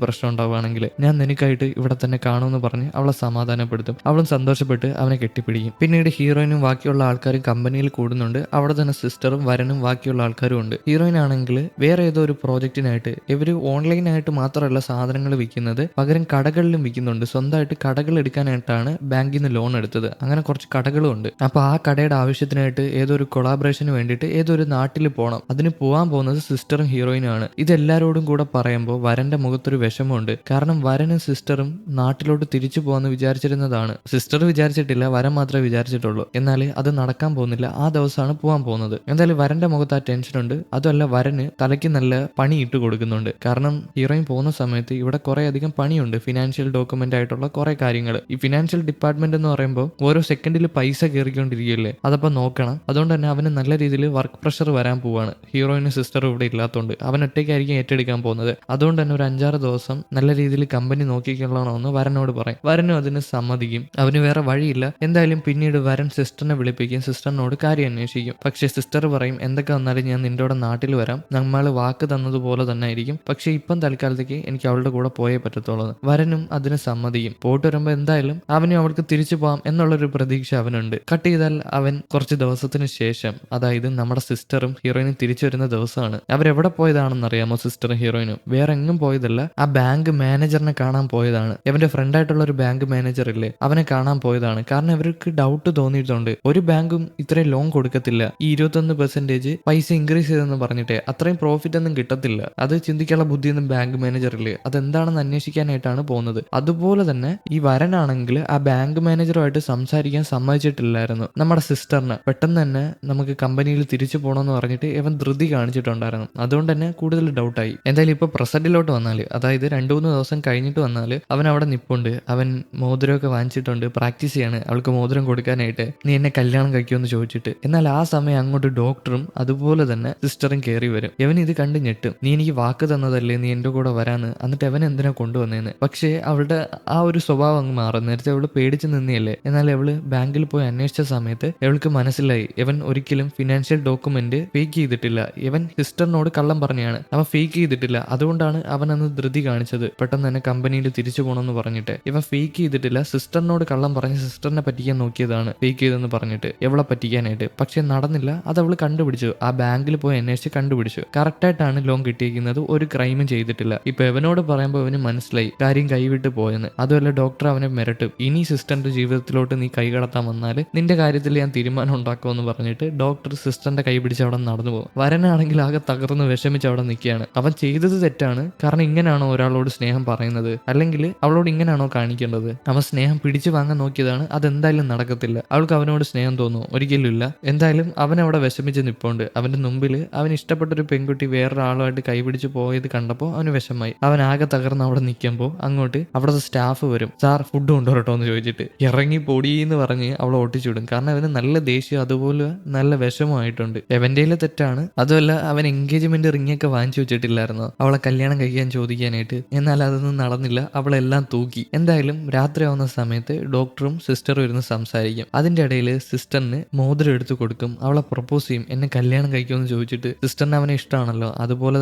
പ്രശ്നം ഉണ്ടാവുകയാണെങ്കിൽ ഞാൻ നിനക്കായിട്ട് ഇവിടെ തന്നെ കാണുമെന്ന് പറഞ്ഞ് അവളെ സമാധാനപ്പെടുത്തും. അവളും സന്തോഷപ്പെട്ട് അവനെ കെട്ടിപ്പിടിക്കും. പിന്നീട് ഹീറോയിനും ബാക്കിയുള്ള ആൾക്കാരും കമ്പനിയിൽ കൂടുന്നുണ്ട്. അവിടെ തന്നെ സിസ്റ്ററും വരനും ബാക്കിയുള്ള ആൾക്കാരും ഉണ്ട്. ഹീറോയിൻ ആണെങ്കിൽ വേറെ ഏതോ ഒരു പ്രോജക്റ്റിനായിട്ട് ഇവര് ഓൺലൈനായിട്ട് മാത്രമല്ല സാധനങ്ങൾ വിൽക്കുന്നത്, പകരം കടകളിലും വിൽക്കുന്നുണ്ട്. സ്വന്തമായിട്ട് കടകൾ എടുക്കാനായിട്ടാണ് ബാങ്കിൽ നിന്ന് ലോൺ എടുത്തത്. അങ്ങനെ കുറച്ച് കടകളും ഉണ്ട്. അപ്പൊ ആ കടയുടെ ആവശ്യത്തിനായിട്ട് ഏതോ ഒരു കൊളാബറേഷന് വേണ്ടിയിട്ട് ഏതോ ഒരു നാട്ടിൽ പോകണം. അതിന് പോകാൻ പോകുന്നത് സിസ്റ്ററും ഹീറോയിനും ആണ്. ഇതെല്ലാരോടും കൂടെ പറയുമ്പോൾ വരന്റെ മുഖത്തൊരു വിഷമമുണ്ട്. കാരണം വരനും സിസ്റ്ററും നാട്ടിലോട്ട് തിരിച്ചു പോകാന്ന് വിചാരിച്ചിരുന്നതാണ്. സിസ്റ്റർ വിചാരിച്ചിട്ടില്ല, വരൻ മാത്രമേ വിചാരിച്ചിട്ടുള്ളൂ. എന്നാൽ അത് നടക്കാൻ പോകുന്നില്ല. ആ ദിവസമാണ് പോകാൻ പോകുന്നത്. എന്തായാലും വരന്റെ മുഖത്ത് ആ ടെൻഷനുണ്ട്. അതുമല്ല, വരന് തലയ്ക്ക് നല്ല പണി ഇട്ട് കൊടുക്കുന്നുണ്ട്. കാരണം ഹീറോയിൻ പോകുന്ന സമയത്ത് ഇവിടെ കുറെ അധികം പണിയുണ്ട്. ഫിനാൻഷ്യൽ ഡോക്യുമെന്റ് ആയിട്ടുള്ള കുറെ കാര്യങ്ങൾ. ഈ ഫിനാൻഷ്യൽ ഡിപ്പാർട്ട്മെന്റ് എന്ന് പറയുമ്പോൾ ഓരോ സെക്കൻഡിൽ പൈസ കയറിക്കൊണ്ടിരിക്കുകയല്ലേ, അതപ്പോൾ നോക്കണം. അതുകൊണ്ട് തന്നെ അവന് നല്ല രീതിയിൽ വർക്ക് പ്രഷർ വരാൻ പോവാണ്. ഹീറോയിനും സിസ്റ്ററും ഇവിടെ ഇല്ലാത്തതുകൊണ്ട് അവൻ ഒറ്റയ്ക്കായിരിക്കും ഏറ്റെടുക്കാൻ പോകുന്നത്. അതുകൊണ്ട് തന്നെ ഒരു 5-6 ദിവസം നല്ല രീതിയിൽ കമ്പനി നോക്കിക്കൊള്ളണമെന്ന് വരനോട് പറയും. വരനും അതിന് സമ്മതിക്കും. അവന് വേറെ വഴിയില്ല. എന്തായാലും പിന്നീട് വരൻ സിസ്റ്ററിനെ വിളിപ്പിക്കും. സിസ്റ്ററിനോട് കാര്യം അന്വേഷിക്കും. പക്ഷേ സിസ്റ്റർ പറയും, എന്തൊക്കെ വന്നാലും ഞാൻ നിന്റെ കൂടെ നാട്ടിൽ വരാം, നമ്മൾ വാക്ക് തന്നതുപോലെ തന്നെ ആയിരിക്കും. പക്ഷേ ഇപ്പം തൽക്കാലത്തേക്ക് എനിക്ക് അവളുടെ കൂടെ പോയേ പറ്റത്തുള്ളൂ. വരനും അതിന് സമ്മതിക്കും. പോയിട്ട് വരുമ്പോൾ എന്തായാലും അവനും അവൾക്ക് തിരിച്ചു പോകാം എന്നുള്ളൊരു പ്രതീക്ഷ അവനുണ്ട്. കട്ട് ചെയ്താൽ അവൻ കുറച്ച് ദിവസത്തിന് ശേഷം, അതായത് നമ്മുടെ സിസ്റ്ററും ഹീറോയിനും തിരിച്ചു വരുന്ന ദിവസമാണ്. അവരെവിടെ പോയതാണെന്ന് അറിയാമോ? സിസ്റ്ററും ഹീറോയിനും വേറെ എങ്ങും പോയതല്ല, ആ ബാങ്ക് മാനേജറിനെ കാണാൻ പോയതാണ്. ഇവന്റെ ഫ്രണ്ട് ആയിട്ടുള്ള ഒരു ബാങ്ക് മാനേജർ ഇല്ലേ, അവനെ കാണാൻ പോയതാണ്. കാരണം ഇവർക്ക് ഡൗട്ട് തോന്നിയിട്ടുണ്ട്, ഒരു ബാങ്കും ഇത്രയും ലോൺ കൊടുക്കത്തില്ല. ഈ 21% പൈസ ഇൻക്രീസ് ചെയ്തെന്ന് പറഞ്ഞിട്ട് അത്രയും പ്രോഫിറ്റ് ഒന്നും കിട്ടത്തില്ല. അത് ചിന്തിക്കാനുള്ള ബുദ്ധിയൊന്നും ബാങ്ക് മാനേജറില്. അതെന്താണെന്ന് അന്വേഷിക്കാനായിട്ടാണ് പോകുന്നത്. അതുപോലെ തന്നെ ഈ വരനാണെങ്കിൽ ആ ബാങ്ക് മാനേജറുമായിട്ട് സംസാരിക്കാൻ സമ്മതിച്ചിട്ടില്ലായിരുന്നു നമ്മുടെ സിസ്റ്ററിന്. പെട്ടെന്ന് തന്നെ നമുക്ക് കമ്പനിയിൽ തിരിച്ചു പോകണമെന്ന് പറഞ്ഞിട്ട് ഇവൻ ധൃതി കാണിച്ചിട്ടുണ്ടായിരുന്നു. അതുകൊണ്ട് തന്നെ കൂടുതൽ ഡൗട്ടായി. എന്തായാലും ഇപ്പൊ പ്രസന്റിലോട്ട് വന്നാൽ, അതായത് 2-3 ദിവസം കഴിഞ്ഞിട്ട് വന്നാൽ അവൻ അവിടെ നിപ്പുണ്ട്. അവൻ മോതിരമൊക്കെ വാങ്ങിച്ചിട്ടുണ്ട്, പ്രാക്ടീസ് ചെയ്യാണ് അവൾക്ക് മോതിരം കൊടുക്കാനായിട്ട്. നീ എന്നെ കല്യാണം കഴിക്കുമെന്ന് ചോദിച്ചിട്ട്. എന്നാൽ ആ സമയം അങ്ങോട്ട് ഡോക്ടറും അതുപോലെ തന്നെ സിസ്റ്ററും കയറി വരും. ഇവൻ ഇത് കണ്ട് ഞെട്ടും. നീ എനിക്ക് വാക്ക് തന്നതല്ലേ നീ എന്റെ കൂടെ വരാന്ന്, എന്നിട്ട് അവൻ എന്തിനാ കൊണ്ടുവന്നേന്ന്. പക്ഷേ അവളുടെ ആ ഒരു സ്വഭാവം അങ്ങ് മാറും. നേരത്തെ അവള് പേടിച്ച് നിന്നിയല്ലേ. എന്നാൽ അവള് ബാങ്കിൽ പോയി അന്വേഷിച്ച സമയത്ത് അവൾക്ക് മനസ്സിലായി ഇവൻ ഒരിക്കലും ഫിനാൻഷ്യൽ ഡോക്യുമെന്റ് ഫേക്ക് ചെയ്തിട്ടില്ല. ഇവൻ സിസ്റ്ററിനോട് കള്ളം പറഞ്ഞാണ്, അവൻ ഫേക്ക് ചെയ്തിട്ടില്ല. അതുകൊണ്ടാണ് അവൻ അന്ന് ധൃതി കാണിച്ചത്. പെട്ടെന്ന് തന്നെ കമ്പനിയിൽ തിരിച്ചു പോകണമെന്ന് പറഞ്ഞിട്ട് ഇവൻ ഫേക്ക് ചെയ്തിട്ടില്ല. സിസ്റ്ററിനോട് കള്ളം പറഞ്ഞ് സിസ്റ്ററിനെ പറ്റിക്കാൻ നോക്കിയതാണ് ഫേക്ക് ചെയ്തെന്ന് പറഞ്ഞിട്ട് എവളെ പറ്റിക്കാനായിട്ട്. പക്ഷെ നടന്നില്ല. അത് അവള് കണ്ടുപിടിച്ചു. ആ ബാങ്കിൽ പോയി അന്വേഷിച്ച് കണ്ടുപിടിച്ചു. കറക്റ്റായിട്ടാണ് ലോൺ കിട്ടിയിരിക്കുന്നത്. ഒരു ക്രൈമും ചെയ്തിട്ടില്ല. ഇപ്പൊ ഇവനോട് പറയുമ്പോൾ അവന് മനസ്സിലായി കാര്യം കൈവിട്ട് പോയെന്ന്. അതുമല്ല, ഡോക്ടർ അവനെ മിരട്ടും. ഇനി സിസ്റ്ററിന്റെ ജീവിതത്തിലോട്ട് നീ കൈ കടത്താൻ വന്നാൽ നിന്റെ കാര്യത്തിൽ ഞാൻ തീരുമാനം ഉണ്ടാക്കുമെന്ന് പറഞ്ഞിട്ട് ഡോക്ടർ സിസ്റ്ററിന്റെ കൈ പിടിച്ച് അവിടെ നടന്നു പോകും. വരനാണെങ്കിൽ ആകെ തകർന്ന് വിഷമിച്ച് അവിടെ നിൽക്കുകയാണ്. അവൻ ചെയ്തത് തെറ്റാണ്. കാരണം ഇങ്ങനെയാണോ ഒരാളോട് സ്നേഹം പറയുന്നത്? അല്ലെങ്കിൽ അവളോട് ഇങ്ങനെയാണോ കാണിക്കേണ്ടത്? അവൻ സ്നേഹം പിടിച്ചു വാങ്ങാൻ നോക്കിയതാണ്. അതെന്തായാലും നടക്കത്തില്ല. അവൾക്ക് അവനോട് സ്നേഹം തോന്നുന്നു? ഒരിക്കലും ഇല്ല. എന്തായാലും അവൻ അവിടെ വിഷമിച്ച് നിൽപ്പുണ്ട്. അവന്റെ മുമ്പിൽ അവൻ ഇഷ്ടപ്പെട്ടൊരു പെൺകുട്ടി വേറൊരാളുമായിട്ട് കൈപിടിച്ച് പോയത് കണ്ടപ്പോൾ അവന് വിഷമായി. അവൻ ആകെ തകർന്ന് അവിടെ നിൽക്കുമ്പോൾ അങ്ങോട്ട് അവിടുത്തെ സ്റ്റാഫ് വരും. സാർ ഫുഡ് കൊണ്ടുവരട്ടോ എന്ന് ചോദിച്ചിട്ട് ഇറങ്ങി പൊടിയെന്ന് പറഞ്ഞ് അവളെ ഒട്ടിച്ചുവിടും. കാരണം അവന് നല്ല ദേഷ്യം അതുപോലെ നല്ല വിഷമമായിട്ടുണ്ട്. എവന്റെയിലെ തെറ്റാണ്. അതുമല്ല, അവൻ എൻഗേജ്മെന്റ് റിംഗ് ഒക്കെ വാങ്ങിച്ചു വെച്ചിട്ടില്ലായിരുന്നു അവളെ കല്യാണം കഴിക്കാൻ ചോദിക്കാനായിട്ട്. എന്നാൽ അതൊന്നും നടന്നില്ല. അവളെല്ലാം തൂക്കി. എന്തായാലും രാത്രി ആവുന്ന സമയത്ത് ഡോക്ടറും സിസ്റ്ററും ഇരുന്ന് സംസാരിക്കും. അതിന്റെ ഇടയിൽ സിസ്റ്ററിന് മോതിരം എടുത്തു കൊടുക്കും. അവളെ പ്രപ്പോസ് ചെയ്യും. എന്നെ കല്യാണം കഴിക്കുമെന്ന് ചോദിച്ചിട്ട് സിസ്റ്ററിന് അവനെ ഇഷ്ടമാണല്ലോ, അതുപോലെ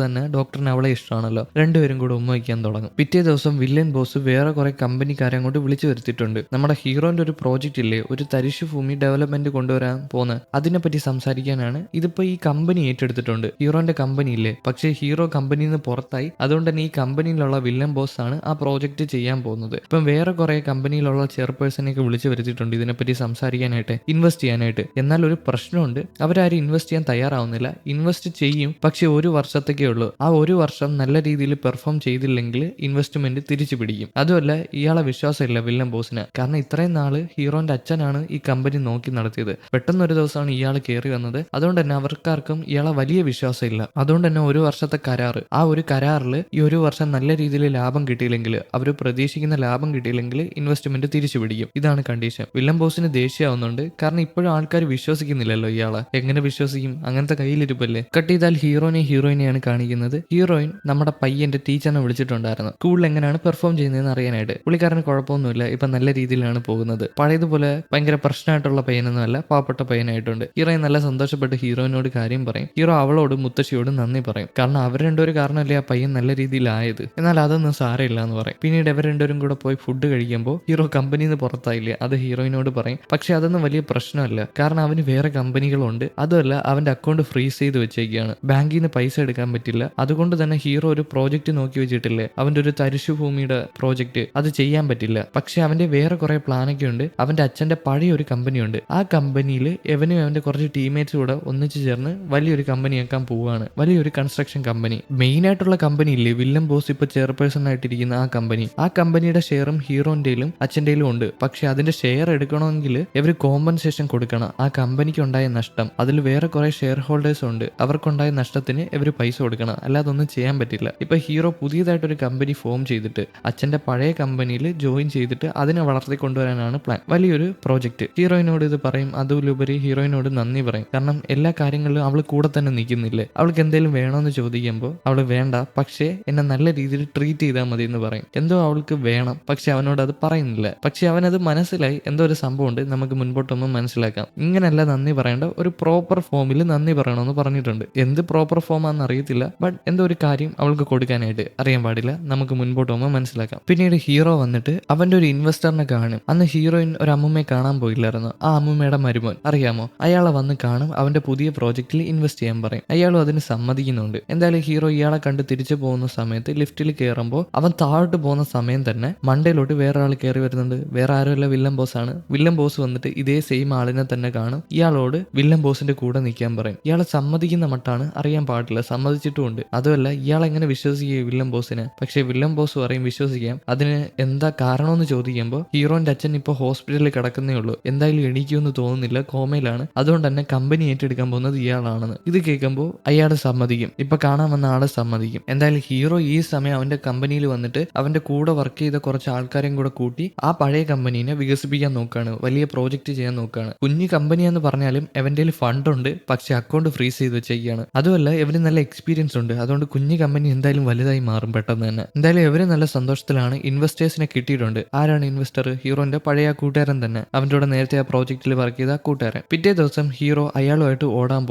തന്നെ ഡോക്ടറിന് അവളെ ഇഷ്ടമാണല്ലോ. രണ്ടുപേരും കൂടെ ഉമ്മ വയ്ക്കാൻ തുടങ്ങും. പിറ്റേ ദിവസം വില്ലൻ ബോസ് വേറെ കുറെ കമ്പനിക്കാരെ അങ്ങോട്ട് വിളിച്ചു വരുത്തിയിട്ടുണ്ട്. നമ്മുടെ ഹീറോന്റെ ഒരു പ്രോജക്റ്റ് ഇല്ലേ, ഒരു തരിശു ഭൂമി ഡെവലപ്മെന്റ് കൊണ്ടുവരാൻ പോകുന്ന, അതിനെപ്പറ്റി സംസാരിക്കാനാണ്. ഇതിപ്പോ ഈ കമ്പനി ഏറ്റെടുത്തിട്ടുണ്ട്. ഹീറോന്റെ കമ്പനി ഇല്ലേ, പക്ഷേ ഹീറോ കമ്പനിയിൽ നിന്ന് പുറത്തായി. അതുകൊണ്ട് തന്നെ ഈ കമ്പനിയിലുള്ള വില്ലൻ ബോസ് ആണ് ആ പ്രോജക്റ്റ് ചെയ്യാൻ പോകുന്നത്. ഇപ്പം വേറെ കുറെ കമ്പനിയിലുള്ള ചെയർപേഴ്സണെയൊക്കെ വിളിച്ചു വരുത്തിയിട്ടുണ്ട് ഇതിനെപ്പറ്റി സംസാരിക്കാനായിട്ട്, ഇൻവെസ്റ്റ് ചെയ്യാനായിട്ട്. എന്നാൽ ഒരു പ്രശ്നമുണ്ട്, അവരാരും ഇൻവെസ്റ്റ് ചെയ്യാൻ തയ്യാറാവുന്നില്ല. ഇൻവെസ്റ്റ് ചെയ്യും, പക്ഷെ 1 വർഷത്തേക്കേ ഉള്ളൂ. ആ 1 വർഷം നല്ല രീതിയിൽ പെർഫോം ചെയ്തില്ലെങ്കിൽ ഇൻവെസ്റ്റ്മെന്റ് തിരിച്ചു പിടിക്കും. അതുമല്ല, ഇയാളെ വിശ്വാസമില്ല വില്ലൻ ബോസിന്. കാരണം ഇത്രയും നാള് ഹീറോന്റെ അച്ഛനാണ് ഈ കമ്പനി നോക്കി നടത്തിയത്. പെട്ടെന്ന് ഒരു ദിവസമാണ് ഇയാൾ കയറി വന്നത്. അതുകൊണ്ട് തന്നെ അവർക്കാർക്കും ഇയാളെ വലിയ വിശ്വാസമില്ല. അതുകൊണ്ട് തന്നെ 1 വർഷത്തെ കരാറ്, ആ ഒരു കരാറിൽ ഈ 1 വർഷം നല്ല രീതിയിൽ ലാഭം കിട്ടിയില്ലെങ്കിൽ, അവർ പ്രതീക്ഷിക്കുന്ന ലാഭം കിട്ടിയില്ലെങ്കിൽ ഇൻവെസ്റ്റ്മെന്റ് തിരിച്ചു പിടിക്കും. ഇതാണ് കണ്ടീഷൻ. വില്ലൻ ബോസിന് ദേഷ്യമാവുന്നുണ്ട്. കാരണം ഇപ്പോഴും ആൾക്കാർ വിശ്വസിക്കുന്നില്ലല്ലോ ഇയാളെ. എങ്ങനെ വിശ്വസിക്കും? അങ്ങനത്തെ കയ്യിലിരിപ്പല്ലേ. കട്ട് ചെയ്താൽ ഹീറോയിനെയാണ് കാണിക്കുന്നത്. ഹീറോയിൻ നമ്മുടെ പയ്യന്റെ ടീച്ചറിനെ വിളിച്ചിട്ടുണ്ടായിരുന്നു സ്കൂളിൽ എങ്ങനെയാണ് പെർഫോം ചെയ്യുന്നതെന്ന് അറിയാനായിട്ട്. പുള്ളിക്കാരന് കുഴപ്പമൊന്നുമില്ല, ഇപ്പൊ നല്ല രീതിയിലാണ് പോകുന്നത്. പഴയതുപോലെ ഭയങ്കര പ്രശ്നമായിട്ടുള്ള പയ്യനൊന്നുമല്ല, പാവപ്പെട്ട പയ്യനായിട്ടുണ്ട്. ഹീറോയിൻ നല്ല സന്തോഷപ്പെട്ട് ഹീറോയിനോട് കാര്യം പറയും. ഹീറോ അവളോടും മുത്തശ്ശിയോടും നന്ദി പറയും. കാരണം കാരണം അവർ രണ്ടുപേരും കാരണമല്ലേ ആ പയ്യൻ നല്ല രീതിയിലായത്. എന്നാൽ അതൊന്നും സാരമില്ല എന്ന് പറയും. പിന്നീട് ഇവർ രണ്ടുപേരും കൂടെ പോയി ഫുഡ് കഴിക്കുമ്പോൾ ഹീറോ കമ്പനിയിൽ നിന്ന് പുറത്തായില്ലേ, അത് ഹീറോയിനോട് പറയും. പക്ഷെ അതൊന്നും വലിയ പ്രശ്നമല്ല, കാരണം അവന് വേറെ കമ്പനികളുണ്ട്. അതുമല്ല അവന്റെ അക്കൗണ്ട് ഫ്രീസ് ചെയ്ത് വെച്ചേക്കാണ്, ബാങ്കിൽ നിന്ന് പൈസ എടുക്കാൻ പറ്റില്ല. അതുകൊണ്ട് തന്നെ ഹീറോ ഒരു പ്രോജക്റ്റ് നോക്കി വെച്ചിട്ടില്ലേ, അവന്റെ ഒരു തരിശുഭൂമിയുടെ പ്രോജക്റ്റ്, അത് ചെയ്യാൻ പറ്റില്ല. പക്ഷെ അവന്റെ വേറെ കുറെ പ്ലാനൊക്കെ ഉണ്ട്. അവന്റെ അച്ഛന്റെ പഴയ ഒരു കമ്പനിയുണ്ട്, ആ കമ്പനിയിൽ എവനും അവന്റെ കുറച്ച് ടീംമേറ്റ്സ് കൂടെ ഒന്നിച്ചു ചേർന്ന് വലിയൊരു കമ്പനി ആക്കാൻ പോവുകയാണ്, വലിയൊരു കൺസ്ട്രക്ഷൻ കമ്പനി. മെയിൻ ആയിട്ടുള്ള കമ്പനി ഇല്ലേ, വില്ലൻ ബോസ് ഇപ്പൊ ചെയർപേഴ്സൺ ആയിട്ടിരിക്കുന്ന ആ കമ്പനിയുടെ ഷെയറും ഹീറോന്റെയിലും അച്ഛൻ്റെയിലും ഉണ്ട്. പക്ഷെ അതിന്റെ ഷെയർ എടുക്കണമെങ്കിൽ ഇവർ കോമ്പൻസേഷൻ കൊടുക്കണം. ആ കമ്പനിക്ക് ഉണ്ടായ നഷ്ടം, അതിൽ വേറെ കുറെ ഷെയർ ഹോൾഡേഴ്സ് ഉണ്ട്, അവർക്കുണ്ടായ നഷ്ടത്തിന് ഇവർ പൈസ കൊടുക്കണം, അല്ലാതെ ഒന്നും ചെയ്യാൻ പറ്റില്ല. ഇപ്പൊ ഹീറോ പുതിയതായിട്ടൊരു കമ്പനി ഫോം ചെയ്തിട്ട് അച്ഛന്റെ പഴയ കമ്പനിയിൽ ജോയിൻ ചെയ്തിട്ട് അതിനെ വളർത്തി കൊണ്ടുവരാനാണ് പ്ലാൻ, വലിയൊരു പ്രോജക്റ്റ്. ഹീറോയിനോട് ഇത് പറയും. അതിലുപരി ഹീറോയിനോട് നന്ദി പറയും, കാരണം എല്ലാ കാര്യങ്ങളിലും അവൾ കൂടെ തന്നെ നിൽക്കുന്നില്ലേ. അവൾക്ക് എന്തെങ്കിലും വേണമെന്ന് ചോദിക്കുമ്പോൾ അവൾ വേണ്ട, പക്ഷേ എന്നെ നല്ല രീതിയിൽ ട്രീറ്റ് ചെയ്താൽ മതി എന്ന് പറയും. എന്തോ അവൾക്ക് വേണം, പക്ഷെ അവനോട് അത് പറയുന്നില്ല. പക്ഷെ അവനത് മനസ്സിലായി, എന്തോ ഒരു സംഭവം ഉണ്ട്, നമുക്ക് മുൻപോട്ടൊന്നും മനസ്സിലാക്കാം. ഇങ്ങനെയല്ല നന്ദി പറയേണ്ട, ഒരു പ്രോപ്പർ ഫോമിൽ നന്ദി പറയണമെന്ന് പറഞ്ഞിട്ടുണ്ട്. എന്ത് പ്രോപ്പർ ഫോം ആണെന്ന് അറിയത്തില്ല, ബട്ട് എന്തോ ഒരു കാര്യം അവൾക്ക് കൊടുക്കാനായിട്ട് അറിയാൻ പാടില്ല, നമുക്ക് മുൻപോട്ട് പോകുമ്പോൾ മനസ്സിലാക്കാം. പിന്നീട് ഹീറോ വന്നിട്ട് അവന്റെ ഒരു ഇൻവെസ്റ്ററിനെ കാണും. അന്ന് ഹീറോയിൻ ഒരു അമ്മൂമ്മയെ കാണാൻ പോയില്ലായിരുന്നു, ആ അമ്മൂമ്മയുടെ മരുമോൻ അറിയാമോ, അയാളെ വന്ന് കാണും. അവന്റെ പുതിയ പ്രോജക്റ്റിൽ ഇൻവെസ്റ്റ് ചെയ്യാൻ പറയും. അയാളും അതിന് സമ്മതിക്കുന്നുണ്ട്. എന്തായാലും ഹീറോ ഇയാളെ കണ്ട് തിരിച്ചു പോകുന്ന സമയത്ത് ലിഫ്റ്റിൽ കയറുമ്പോൾ അവൻ താഴോട്ട് പോകുന്ന സമയം തന്നെ മണ്ടയിലോട്ട് വേറെ ആൾ കയറി വരുന്നുണ്ട്. വേറെ ആരുമല്ല, വില്ലൻ ബോസ് ആണ്. വില്ലൻ ബോസ് വന്നിട്ട് ഇതേ സെയിം ആളിനെ തന്നെ കാണും. ഇയാളോട് വില്ലൻ ബോസിന്റെ കൂടെ നിൽക്കാൻ പറയും. ഇയാളെ സമ്മതിക്കുന്ന മട്ടാണ്, അറിയാൻ പാടില്ല, സമ്മതിച്ചിട്ടുമുണ്ട്. അതുമല്ല ഇയാൾ എങ്ങനെ വിശ്വസിക്കുക വില്ലൻ ബോസിനെ. പക്ഷെ വില്ലൻ ബോസ് പറയും വിശ്വസിക്കാം. അതിന് എന്താ കാരണമെന്ന് ചോദിക്കുമ്പോൾ ഹീറോന്റെ അച്ഛൻ ഇപ്പൊ ഹോസ്പിറ്റലിൽ കിടക്കുന്നേ ഉള്ളൂ, എന്തായാലും എണീക്കുമെന്ന് തോന്നുന്നില്ല, കോമയിലാണ്, അതുകൊണ്ട് തന്നെ കമ്പനി ഏറ്റെടുക്കാൻ പോകുന്നത് ഇയാളാണെന്ന്. ഇത് കേൾക്കുമ്പോൾ അയാൾ സമ്മതിക്കും, ഇപ്പൊ കാണാൻ വന്ന ആള് സമ്മതിക്കും. എന്തായാലും ഹീറോ ഈ സമയം അവന്റെ കമ്പനിയിൽ വന്നിട്ട് അവന്റെ കൂടെ വർക്ക് ചെയ്ത കുറച്ച് ആൾക്കാരെയും കൂടെ കൂട്ടി ആ പഴയ കമ്പനീനെ വികസിപ്പിക്കാൻ നോക്കുകയാണ്, വലിയ പ്രോജക്റ്റ് ചെയ്യാൻ നോക്കുകയാണ്. കുഞ്ഞു കമ്പനി എന്ന് പറഞ്ഞാലും എവന്റെ ഫണ്ട് ഉണ്ട്, പക്ഷെ അക്കൗണ്ട് ഫ്രീസ് ചെയ്ത് വെച്ചേക്കാണ്. അതുമല്ല ഇവന് നല്ല എക്സ്പീരിയൻസ് ഉണ്ട്, അതുകൊണ്ട് കുഞ്ഞു കമ്പനി എന്തായാലും വലുതായി മാറും പെട്ടെന്ന് തന്നെ. എന്തായാലും ഇവര് നല്ല സന്തോഷത്തിലാണ്. ഇൻവെസ്റ്റേഴ്സിനെ കിട്ടിയിട്ടുണ്ട്. ആരാണ് ഇൻവെസ്റ്റർ? ഹീറോന്റെ പഴയ കൂട്ടുകാരൻ തന്നെ, അവന്റെ കൂടെ നേരത്തെ ആ പ്രോജക്റ്റിൽ വർക്ക് ചെയ്ത കൂട്ടുകാരൻ. പിറ്റേ ദിവസം ഹീറോ അയാളുമായിട്ട് ഓടാൻ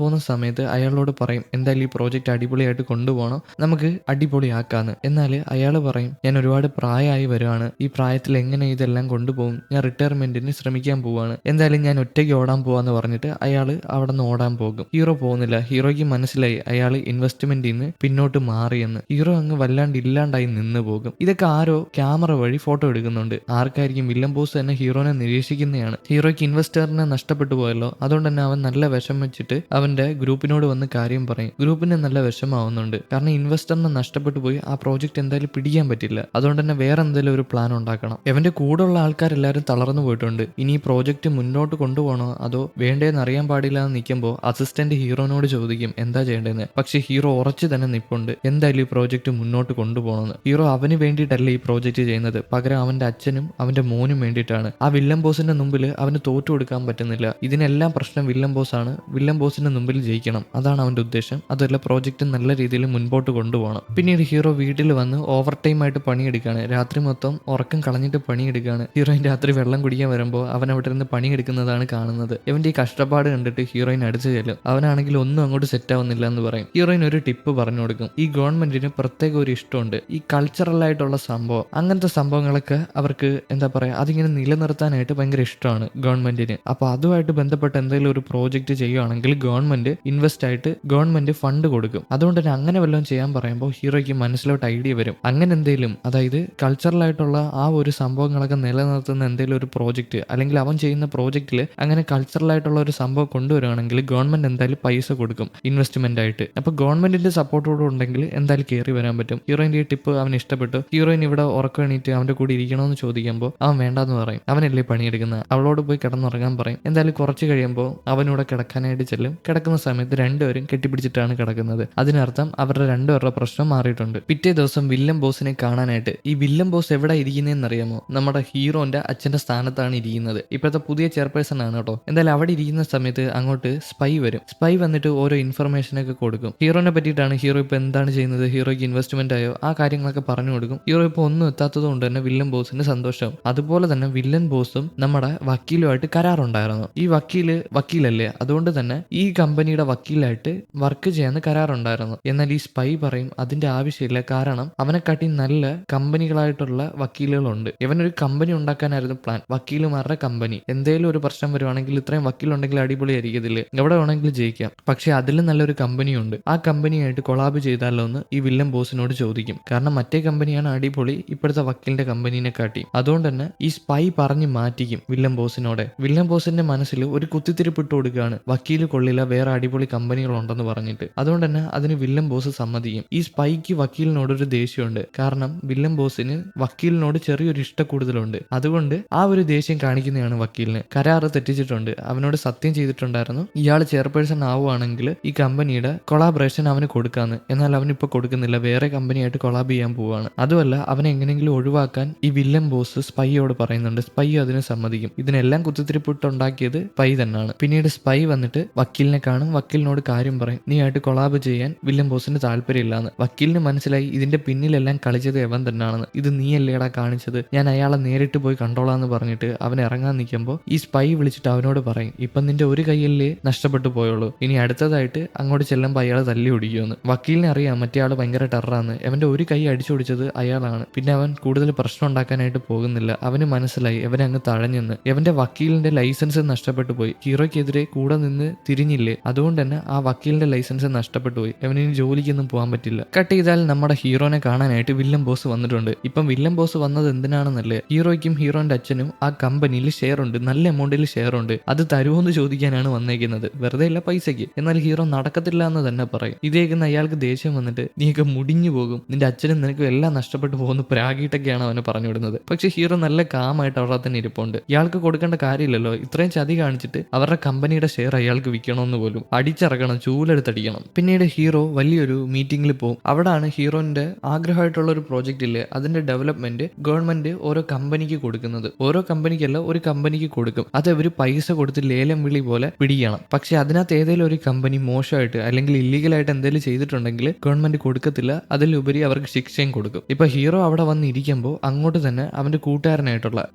പോകുന്ന സമയത്ത് അയാളോട് പറയും, എന്തായാലും ഈ പ്രോജക്റ്റ് അടിപൊളിയായിട്ട് കൊണ്ടുപോകണം, നമുക്ക് അടിപൊളിയാക്കാന്ന്. എന്നാൽ അയാൾ പറയും, ഞാൻ ഒരുപാട് പ്രായമായി വരുവാണ്, ഈ പ്രായത്തിൽ എങ്ങനെ ഇതെല്ലാം കൊണ്ടുപോകും, ഞാൻ റിട്ടയർമെന്റിന് ശ്രമിക്കാൻ പോവാണ്, എന്തായാലും ഞാൻ ഒറ്റയ്ക്ക് ഓടാൻ പോവാന്ന് പറഞ്ഞിട്ട് അയാൾ അവിടെ നിന്ന് ഓടാൻ പോകും. ഹീറോ പോകുന്നില്ല. ഹീറോയ്ക്ക് മനസ്സിലായി അയാൾ ഇൻവെസ്റ്റ്മെന്റിൽ നിന്ന് പിന്നോട്ട് മാറിയെന്ന്. ഹീറോ അങ്ങ് വല്ലാണ്ട് ഇല്ലാണ്ടായി നിന്ന് പോകും. ഇതൊക്കെ ആരോ ക്യാമറ വഴി ഫോട്ടോ എടുക്കുന്നുണ്ട്. ആർക്കായിരിക്കും? വില്ലൻ ബോസ് തന്നെ ഹീറോനെ നിരീക്ഷിക്കുന്നതാണ്. ഹീറോയ്ക്ക് ഇൻവെസ്റ്ററിനെ നഷ്ടപ്പെട്ടു പോയല്ലോ, അതുകൊണ്ട് തന്നെ അവൻ നല്ല വിഷം വെച്ചിട്ട് അവന്റെ ഗ്രൂപ്പിനോട് വന്ന് കാര്യം പറയും. ഗ്രൂപ്പിന് നല്ല വിഷമാവുന്നുണ്ട്, കാരണം ഇൻവെസ്റ്ററിനെ നഷ്ടപ്പെട്ടു പോയി, ആ പ്രോജക്റ്റ് എന്തായാലും പിടിക്കാൻ പറ്റില്ല. അതുകൊണ്ട് തന്നെ വേറെ എന്തെങ്കിലും ഒരു പ്ലാൻ ഉണ്ടാക്കണം. അവന്റെ കൂടെയുള്ള ആൾക്കാരെല്ലാവരും തളർന്നു പോയിട്ടുണ്ട്. ഇനി ഈ പ്രോജക്റ്റ് മുന്നോട്ട് കൊണ്ടുപോകണോ അതോ വേണ്ടേന്ന് അറിയാൻ പാടില്ല എന്ന് നിൽക്കുമ്പോൾ അസിസ്റ്റന്റ് ഹീറോനോട് ചോദിക്കും എന്താ ചെയ്യേണ്ടതെന്ന്. പക്ഷെ ഹീറോ ഉറച്ചു തന്നെ നിൽപ്പുണ്ട്, എന്തായാലും ഈ പ്രോജക്റ്റ് മുന്നോട്ട് കൊണ്ടുപോകണമെന്ന്. ഹീറോ അവന് വേണ്ടിയിട്ടല്ല ഈ പ്രോജക്റ്റ് ചെയ്യുന്നത്, പകരം അവന്റെ അച്ഛനും അവന്റെ മോനും വേണ്ടിയിട്ടാണ്. ആ വില്ലൻ ബോസിന്റെ മുമ്പിൽ അവന് തോറ്റു കൊടുക്കാൻ പറ്റുന്നില്ല. ഇതിനെല്ലാം പ്രശ്നം വില്ലൻ ബോസ് ആണ്. വില്ലൻ ബോസിന്റെ മുമ്പിൽ ജയിക്കണം, അതാണ് അവന്റെ ഉദ്ദേശം. അതല്ല പ്രോജക്റ്റ് നല്ല രീതിയിൽ മുൻപോട്ട് കൊണ്ടുപോകണം. പിന്നീട് ഹീറോ വീട്ടിൽ വന്ന് ഓവർ ടൈം ആയിട്ട് പണിയെടുക്കുകയാണ്. രാത്രി മൊത്തം ഉറക്കം കളഞ്ഞിട്ട് പണിയെടുക്കുകയാണ്. ഹീറോയിൻ രാത്രി വെള്ളം കുടിക്കാൻ വരുമ്പോൾ അവൻ അവിടെ ഇരുന്ന് പണിയെടുക്കുന്നതാണ് കാണുന്നത്. ഇവന്റെ ഈ കഷ്ടപ്പാട് കണ്ടിട്ട് ഹീറോയിൻ അടിച്ചു ചെല്ലും. അവനാണെങ്കിൽ ഒന്നും അങ്ങോട്ട് സെറ്റ് ആവുന്നില്ല എന്ന് പറയും. ഹീറോയിൻ ഒരു ടിപ്പ് പറഞ്ഞു കൊടുക്കും. ഈ ഗവൺമെന്റിന് പ്രത്യേക ഒരു ഇഷ്ടമുണ്ട്, ഈ കൾച്ചറൽ ആയിട്ടുള്ള സംഭവം, അങ്ങനത്തെ സംഭവങ്ങളൊക്കെ അവർക്ക് എന്താ പറയാ, അതിങ്ങനെ നിലനിർത്താനായിട്ട് ഭയങ്കര ഇഷ്ടമാണ് ഗവൺമെന്റിന്. അപ്പൊ അതുമായിട്ട് ബന്ധപ്പെട്ട എന്തെങ്കിലും ഒരു പ്രോജക്റ്റ് ചെയ്യുകയാണെങ്കിൽ ഗവൺമെന്റ് ഇൻവെസ്റ്റ് ആയിട്ട് ഗവൺമെന്റ് ഫണ്ട് കൊടുക്കും. അതുകൊണ്ട് തന്നെ അങ്ങനെ വല്ലതും ചെയ്യാൻ പറയുമ്പോൾ ഹീറോയ്ക്ക് മനസ്സിലോട്ട് ഐഡിയ വരും. അങ്ങനെ എന്തെങ്കിലും, അതായത് കൾച്ചറൽ ആയിട്ടുള്ള ആ ഒരു സംഭവങ്ങളൊക്കെ നിലനിർത്തുന്ന എന്തെങ്കിലും ഒരു പ്രോജക്റ്റ്, അല്ലെങ്കിൽ അവൻ ചെയ്യുന്ന പ്രോജക്റ്റിൽ അങ്ങനെ കൾച്ചറൽ ആയിട്ടുള്ള ഒരു സംഭവം കൊണ്ടുവരികയാണെങ്കിൽ ഗവൺമെന്റ് എന്തായാലും പൈസ കൊടുക്കും ഇൻവെസ്റ്റ്മെന്റ് ആയിട്ട്. അപ്പൊ ഗവൺമെന്റിന്റെ സപ്പോർട്ടോട് ഉണ്ടെങ്കിൽ എന്തായാലും കയറി വരാൻ പറ്റും. ഹീറോയിന്റെ ഈ ടിപ്പ് അവന് ഇഷ്ടപ്പെട്ടു. ഹീറോയിൻ ഇവിടെ ഉറക്കം എണീറ്റ് അവന്റെ കൂടെ ഇരിക്കണമെന്ന് ചോദിക്കുമ്പോൾ അവൻ വേണ്ടാന്ന് പറയും. അവനല്ലേ പണിയെടുക്കുന്നത്, അവളോട് പോയി കിടന്നുറങ്ങാൻ പറയും. എന്തായാലും കുറച്ച് കഴിയുമ്പോൾ അവനൂടെ കിടക്കാനായിട്ട് ചെല്ലും. കിടക്കുന്ന സമയത്ത് രണ്ടുപേരും കെട്ടിപ്പിടിച്ചിട്ടാണ് കിടക്കുന്നത്. അതിനർത്ഥം അവരുടെ രണ്ടുപേരുടെ പ്രശ്നം മാറിയിട്ടുണ്ട്. പിറ്റേ ദിവസം വില്ലൻ ബോസിനെ കാണാനായിട്ട്, ഈ വില്ലൻ ബോസ് എവിടെ ഇരിക്കുന്നതെന്ന് അറിയാമോ? നമ്മുടെ ഹീറോന്റെ അച്ഛന്റെ സ്ഥാനത്താണ് ഇരിക്കുന്നത്. ഇപ്പോഴത്തെ പുതിയ ചെയർപേഴ്സൺ ആണ് കേട്ടോ. എന്തായാലും അവിടെ ഇരിക്കുന്ന സമയത്ത് അങ്ങോട്ട് സ്പൈ വരും. സ്പൈ വന്നിട്ട് ഓരോ ഇൻഫർമേഷൻ ഒക്കെ കൊടുക്കും. ഹീറോനെ പറ്റിയിട്ടാണ്. ഹീറോ ഇപ്പൊ എന്താണ് ചെയ്യുന്നത്, ഹീറോയ്ക്ക് ഇൻവെസ്റ്റ്മെന്റ് ആയോ, ആ കാര്യങ്ങളൊക്കെ പറഞ്ഞു കൊടുക്കും. ഹീറോ ഇപ്പൊ ഒന്നും എത്താത്തത് കൊണ്ട് തന്നെ വില്ലൻ ബോസിന് സന്തോഷം. അതുപോലെ തന്നെ വില്ലൻ ബോസും നമ്മുടെ വക്കീലുമായിട്ട് കരാറുണ്ടായിരുന്നു. ഈ വക്കീലല്ലേ, അതുകൊണ്ട് തന്നെ ഈ കമ്പനിയുടെ വക്കീലായിട്ട് വർക്ക് ചെയ്യാന്ന് കരാർ പറയാറുണ്ടായിരുന്നു. എന്നാൽ ഈ സ്പൈ പറയും അതിന്റെ ആവശ്യമില്ല, കാരണം അവനെക്കാട്ടി നല്ല കമ്പനികളായിട്ടുള്ള വക്കീലുകളുണ്ട്. ഇവനൊരു കമ്പനി ഉണ്ടാക്കാനായിരുന്നു പ്ലാൻ, വക്കീലുമാരുടെ കമ്പനി. എന്തേലും ഒരു പ്രശ്നം വരുവാണെങ്കിൽ ഇത്രയും വക്കീലുണ്ടെങ്കിൽ അടിപൊളിയായിരിക്കത്തില്ലേ, എവിടെ വേണമെങ്കിലും ജയിക്കാം. പക്ഷെ അതിലും നല്ലൊരു കമ്പനിയുണ്ട്, ആ കമ്പനിയായിട്ട് കൊളാബ് ചെയ്താലോ എന്ന് ഈ വില്ലൻ ബോസിനോട് ചോദിക്കും. കാരണം മറ്റേ കമ്പനിയാണ് അടിപൊളി ഇപ്പോഴത്തെ വക്കീലിന്റെ കമ്പനീനെ കാട്ടി. അതുകൊണ്ട് തന്നെ ഈ സ്പൈ പറഞ്ഞ് മാറ്റിക്കും വില്ലൻ ബോസിനോടെ. വില്ലൻ ബോസിന്റെ മനസ്സിൽ ഒരു കുത്തിത്തിരിപ്പിട്ട് കൊടുക്കുകയാണ്, വക്കീല് കൊള്ളില്ല, വേറെ അടിപൊളി കമ്പനികളുണ്ടെന്ന് പറഞ്ഞിട്ട്. അതുകൊണ്ട് തന്നെ അതിന് വില്ലൻ ബോസ് സമ്മതിക്കും. ഈ സ്പൈക്ക് വക്കീലിനോട് ഒരു ദേഷ്യമുണ്ട്, കാരണം വില്ലൻ ബോസിന് വക്കീലിനോട് ചെറിയൊരു ഇഷ്ടക്കൂടുതലുണ്ട്. അതുകൊണ്ട് ആ ഒരു ദേഷ്യം കാണിക്കുന്നതാണ് വക്കീലിന്. കരാറ് തെറ്റിച്ചിട്ടുണ്ട്, അവനോട് സത്യം ചെയ്തിട്ടുണ്ടായിരുന്നു ഇയാൾ ചെയർപേഴ്സൺ ആവുകയാണെങ്കിൽ ഈ കമ്പനിയുടെ കൊളാബറേഷൻ അവന് കൊടുക്കാന്ന്. എന്നാൽ അവനിപ്പോൾ കൊടുക്കുന്നില്ല, വേറെ കമ്പനിയായിട്ട് കൊളാബ് ചെയ്യാൻ പോവുകയാണ്. അതുമല്ല, അവനെ എങ്ങനെയെങ്കിലും ഒഴിവാക്കാൻ ഈ വില്ലൻ ബോസ് സ്പൈയോട് പറയുന്നുണ്ട്. സ്പൈ അതിന് സമ്മതിക്കും. ഇതിനെല്ലാം കുത്തിത്തിരിപ്പിട്ടുണ്ടാക്കിയത് സ്പൈ തന്നെയാണ്. പിന്നീട് സ്പൈ വന്നിട്ട് വക്കീലിനെ കാണും, വക്കീലിനോട് കാര്യം പറയും, നീ ആയിട്ട് കൊളാബ് ചെയ്യാൻ വില്ലൻ ബോസിന് താല്പര്യമില്ലാന്ന്. വക്കീലിന് മനസ്സിലായി ഇതിന്റെ പിന്നിലെല്ലാം കളിച്ചത് എവൻ തന്നെയാണെന്ന്. ഇത് നീയല്ലേടാ കാണിച്ചത്, ഞാൻ അയാളെ നേരിട്ട് പോയി കണ്ടോളാന്ന് പറഞ്ഞിട്ട് അവൻ ഇറങ്ങാൻ നിൽക്കുമ്പോൾ ഈ സ്പൈ വിളിച്ചിട്ട് അവനോട് പറയും, ഇപ്പം നിന്റെ ഒരു കൈയല്ലേ നഷ്ടപ്പെട്ടു പോയുള്ളൂ, ഇനി അടുത്തതായിട്ട് അങ്ങോട്ട് ചെല്ലുമ്പോൾ അയാളെ തല്ലി ഓടിക്കുമെന്ന്. വക്കീലിനെ അറിയാം മറ്റേ ആള് ഭയങ്കര ടെററാന്ന്, അവന്റെ ഒരു കൈ അടിച്ചോടിച്ചത് അയാളാണ്. പിന്നെ അവൻ കൂടുതൽ പ്രശ്നം ഉണ്ടാക്കാനായിട്ട് പോകുന്നില്ല. അവന് മനസ്സിലായി അവനെ അങ്ങ് തഴഞ്ഞെന്ന്. അവന്റെ വക്കീലിന്റെ ലൈസൻസ് നഷ്ടപ്പെട്ടു പോയി, ഹീറോയ്ക്കെതിരെ കൂടെ നിന്ന് തിരിഞ്ഞില്ലേ, അതുകൊണ്ട് തന്നെ ആ വക്കീലിന്റെ ലൈസൻസ് നഷ്ടപ്പെട്ടു പോയി. അവനിനി ജോലിക്കൊന്നും പോകാൻ പറ്റില്ല. കട്ട് ചെയ്താൽ നമ്മുടെ ഹീറോനെ കാണാനായിട്ട് വില്ലൻ ബോസ് വന്നിട്ടുണ്ട്. ഇപ്പം വില്ലൻ ബോസ് വന്നത് എന്തിനാണെന്നല്ലേ, ഹീറോയ്ക്കും ഹീറോന്റെ അച്ഛനും ആ കമ്പനിയിൽ ഷെയർ ഉണ്ട്, നല്ല എമൗണ്ടിൽ ഷെയർ ഉണ്ട്. അത് തരുമോന്ന് ചോദിക്കാനാണ് വന്നേക്കുന്നത്, വെറുതെ ഇല്ല പൈസയ്ക്ക്. എന്നാൽ ഹീറോ നടക്കത്തില്ല എന്ന് തന്നെ പറയും. ഇതേക്കുന്ന അയാൾക്ക് ദേഷ്യം വന്നിട്ട്, നീയൊക്കെ മുടിഞ്ഞു പോകും, നിന്റെ അച്ഛനും നിനക്കും എല്ലാം നഷ്ടപ്പെട്ടു പോകുന്നു പ്രാഗിട്ടൊക്കെയാണ് അവന് പറഞ്ഞു വിടുന്നത്. പക്ഷെ ഹീറോ നല്ല കാമായിട്ട് അവിടെ തന്നെ ഇരിപ്പുണ്ട്. ഇയാൾക്ക് കൊടുക്കേണ്ട കാര്യമില്ലല്ലോ, ഇത്രയും ചതി കാണിച്ചിട്ട് അവരുടെ കമ്പനിയുടെ ഷെയർ അയാൾക്ക് വിൽക്കണമെന്ന് പോലും അടിച്ചിറക്കണം, ചൂലെടുത്തടിക്കണം. പിന്നീട് ഹീറോ വലിയൊരു മീറ്റിംഗിൽ പോകും. അവിടാണ് ഹീറോന്റെ ആഗ്രഹമായിട്ടുള്ള ഒരു പ്രോജക്റ്റ് ഇല്ലേ, അതിന്റെ ഡെവലപ്മെന്റ് ഗവൺമെന്റ് ഓരോ കമ്പനിക്ക് കൊടുക്കുന്നത്. ഓരോ കമ്പനിക്കല്ല, ഒരു കമ്പനിക്ക് കൊടുക്കും. അത് അവർ പൈസ കൊടുത്ത് ലേലം വിളി പോലെ പിടിക്കണം. പക്ഷെ അതിനകത്ത് ഏതെങ്കിലും ഒരു കമ്പനി മോശമായിട്ട് അല്ലെങ്കിൽ ഇല്ലീഗലായിട്ട് എന്തെങ്കിലും ചെയ്തിട്ടുണ്ടെങ്കിൽ ഗവൺമെന്റ് കൊടുക്കത്തില്ല, അതിലുപരി അവർക്ക് ശിക്ഷയും കൊടുക്കും. ഇപ്പൊ ഹീറോ അവിടെ വന്നിരിക്കുമ്പോൾ അങ്ങോട്ട് തന്നെ അവന്റെ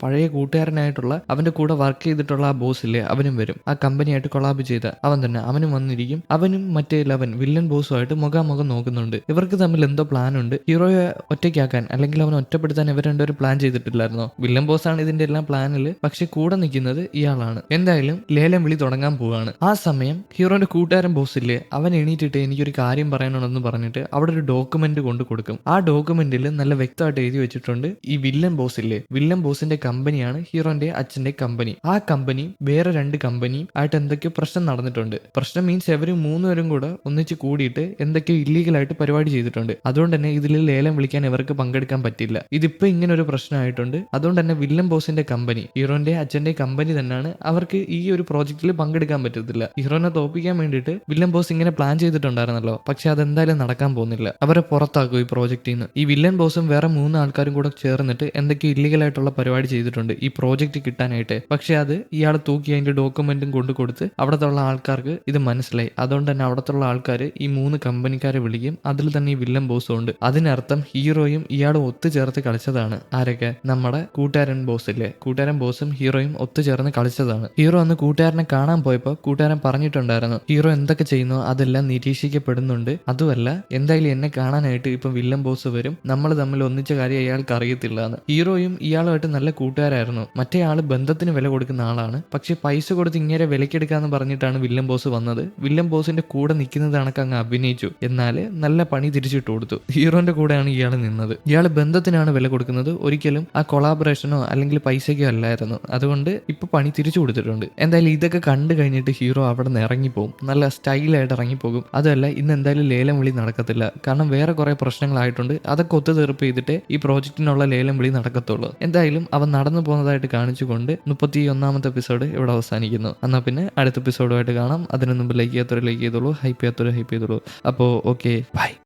പഴയ കൂട്ടുകാരനായിട്ടുള്ള അവന്റെ കൂടെ വർക്ക് ചെയ്തിട്ടുള്ള ആ ബോസില്ലേ, അവനും വരും. ആ കമ്പനിയായിട്ട് കൊളാബ് ചെയ്ത അവൻ തന്നെ, അവനും വന്നിരിക്കും. അവനും മറ്റേ വില്ലൻ ബോസുമായിട്ട് മുഖാമുഖം നോക്കുന്നുണ്ട്. ഇവർക്ക് തമ്മിൽ എന്തോ പ്ലാൻ ഉണ്ട്. ഹീറോയെ ഒറ്റയ്ക്കാക്കാൻ അല്ലെങ്കിൽ അവനെ ഒറ്റപ്പെടുത്താൻ ഇവർ രണ്ടുപേരും പ്ലാൻ ചെയ്തിട്ടില്ലായിരുന്നോ? വില്ലൻ ബോസാണ് ഇതിന്റെ എല്ലാം പ്ലാനിൽ, പക്ഷെ കൂടെ നിൽക്കുന്നത് ഇയാളാണ്. എന്തായാലും ലേലം വിളി തുടങ്ങാൻ പോവാണ്. ആ സമയം ഹീറോന്റെ കൂട്ടുകാരൻ ബോസില്ലേ, അവൻ എണീറ്റിട്ട് എനിക്കൊരു കാര്യം പറയാനുണ്ടെന്ന് പറഞ്ഞിട്ട് അവിടെ ഒരു ഡോക്യുമെന്റ് കൊണ്ട് കൊടുക്കും. ആ ഡോക്യുമെന്റിൽ നല്ല വ്യക്തമായിട്ട് എഴുതി വെച്ചിട്ടുണ്ട്, ഈ വില്ലൻ ബോസില്ലേ, വില്ലൻ ബോസിന്റെ കമ്പനിയാണ് ഹീറോന്റെ അച്ഛന്റെ കമ്പനി. ആ കമ്പനി വേറെ 2 കമ്പനി ആയിട്ട് എന്തൊക്കെയോ പ്രശ്നം നടന്നിട്ടുണ്ട്. പ്രശ്നം മീൻസ് ഇവര് 3 പേരും കൂടെ ഒന്നിച്ച് കൂടിയിട്ട് എന്തൊക്കെയോ ഇല്ലീഗലായിട്ട് പരിപാടി ചെയ്തിട്ടുണ്ട്. അതുകൊണ്ട് തന്നെ ഇതിൽ ലേലം വിളിക്കാൻ ഇവർക്ക് പങ്കെടുക്കാൻ പറ്റില്ല. ഇതിപ്പോ ഇങ്ങനെ ഒരു പ്രശ്നമായിട്ടുണ്ട്. അതുകൊണ്ട് തന്നെ വില്ലൻ ബോസിന്റെ കമ്പനി, ഹീറോന്റെ അച്ഛന്റെ കമ്പനി തന്നെയാണ്, അവർക്ക് ഈ ഒരു പ്രോജക്റ്റിൽ പങ്കെടുക്കാൻ പറ്റത്തില്ല. ഹീറോനെ തോപ്പിക്കാൻ വേണ്ടിയിട്ട് വില്ലൻ ബോസ് ഇങ്ങനെ പ്ലാൻ ചെയ്തിട്ടുണ്ടായിരുന്നല്ലോ, പക്ഷെ അതെന്തായാലും നടക്കാൻ പോകുന്നില്ല. അവരെ പുറത്താക്കും ഈ പ്രോജക്റ്റിൽ നിന്ന്. ഈ വില്ലൻ ബോസും വേറെ 3 ആൾക്കാരും കൂടെ ചേർന്നിട്ട് എന്തൊക്കെയോ ഇല്ലീഗലായിട്ടുള്ള പരിപാടി ചെയ്തിട്ടുണ്ട് ഈ പ്രോജക്റ്റ് കിട്ടാനായിട്ട്. പക്ഷെ അത് ഇയാൾ തൂക്കി അതിന്റെ ഡോക്യുമെന്റും കൊണ്ടു കൊടുത്ത് അവിടത്തുള്ള ആൾക്കാർക്ക് ഇത് മനസ്സിലായി. അതുകൊണ്ട് തന്നെ അവിടത്തുള്ള ആൾക്കാർ ഈ 3 കമ്പനിക്കാരെ വിളിക്കും. അതിൽ തന്നെ ഈ വില്ലൻ ബോസും ഉണ്ട്. അതിനർത്ഥം ഹീറോയും ഇയാളും ഒത്തുചേർത്ത് കളിച്ചതാണ്. ആരൊക്കെ? നമ്മുടെ കൂട്ടുകാരൻ ബോസില്ലേ, കൂട്ടുകാരൻ ബോസും ഹീറോയും ഒത്തുചേർന്ന് കളിച്ചതാണ്. ഹീറോ അന്ന് കൂട്ടുകാരനെ കാണാൻ പോയപ്പോൾ കൂട്ടുകാരൻ പറഞ്ഞിട്ടുണ്ടായിരുന്നു, ഹീറോ എന്തൊക്കെ ചെയ്യുന്നോ അതെല്ലാം നിരീക്ഷിക്കപ്പെടുന്നുണ്ട്. അതുമല്ല, എന്തായാലും എന്നെ കാണാനായിട്ട് ഇപ്പൊ വില്ലൻ ബോസ് വരും, നമ്മൾ തമ്മിൽ ഒന്നിച്ച കാര്യം അയാൾക്ക് അറിയത്തില്ല എന്ന്. ഹീറോയും ഇയാളുമായിട്ട് നല്ല കൂട്ടുകാരായിരുന്നു. മറ്റേ ആള് ബന്ധത്തിന് വില കൊടുക്കുന്ന ആളാണ്. പക്ഷെ പൈസ കൊടുത്ത് ഇങ്ങനെ വിലക്കെടുക്കാന്ന് പറഞ്ഞിട്ടാണ് വില്ലൻ ബോസ് വന്നത്. വില്ലൻ ബോസിന്റെ കൂടെ നിൽക്കുന്നത് കണക്ക് അങ്ങ് അഭിനയിച്ചു. എന്നാൽ നല്ല പണി തിരിച്ചിട്ട് കൊടുത്തു. ഹീറോന്റെ കൂടെയാണ് ഇയാൾ നിന്നത്. ഇയാൾ ബന്ധത്തിനാണ് വില കൊടുക്കുന്നത്, ഒരിക്കലും ആ കൊളാബറേഷനോ അല്ലെങ്കിൽ പൈസയ്ക്കോ അല്ലായിരുന്നു. അതുകൊണ്ട് ഇപ്പൊ പണി തിരിച്ചു കൊടുത്തിട്ടുണ്ട്. എന്തായാലും ഇതൊക്കെ കണ്ടു കഴിഞ്ഞിട്ട് ഹീറോ അവിടെ നിന്ന് ഇറങ്ങിപ്പോകും, നല്ല സ്റ്റൈലായിട്ട് ഇറങ്ങിപ്പോകും. അതല്ല, ഇന്ന് എന്തായാലും ലേലം വിളി നടക്കത്തില്ല, കാരണം വേറെ കുറെ പ്രശ്നങ്ങളായിട്ടുണ്ട്. അതൊക്കെ ഒത്തുതീർപ്പ് ചെയ്തിട്ട് ഈ പ്രോജക്റ്റിനുള്ള ലേലം വിളി നടക്കത്തുള്ളൂ. എന്തായാലും അവൻ നടന്നു പോകുന്നതായിട്ട് കാണിച്ചുകൊണ്ട് 31ാമത്തെ എപ്പിസോഡ് ഇവിടെ അവസാനിക്കുന്നു. എന്നാൽ പിന്നെ അടുത്ത എപ്പിസോഡുമായിട്ട് കാണാം. അതിനു മുമ്പ് ലൈക്ക് ചെയ്യാത്തൊരു ലൈക്ക് ചെയ്തോളൂ, ഹൈപ്പ് ചെയ്യാത്തൊരു ഹൈപ്പ് ചെയ്തോളൂ. അപ്പോൾ ഓക്കെ, ബൈ.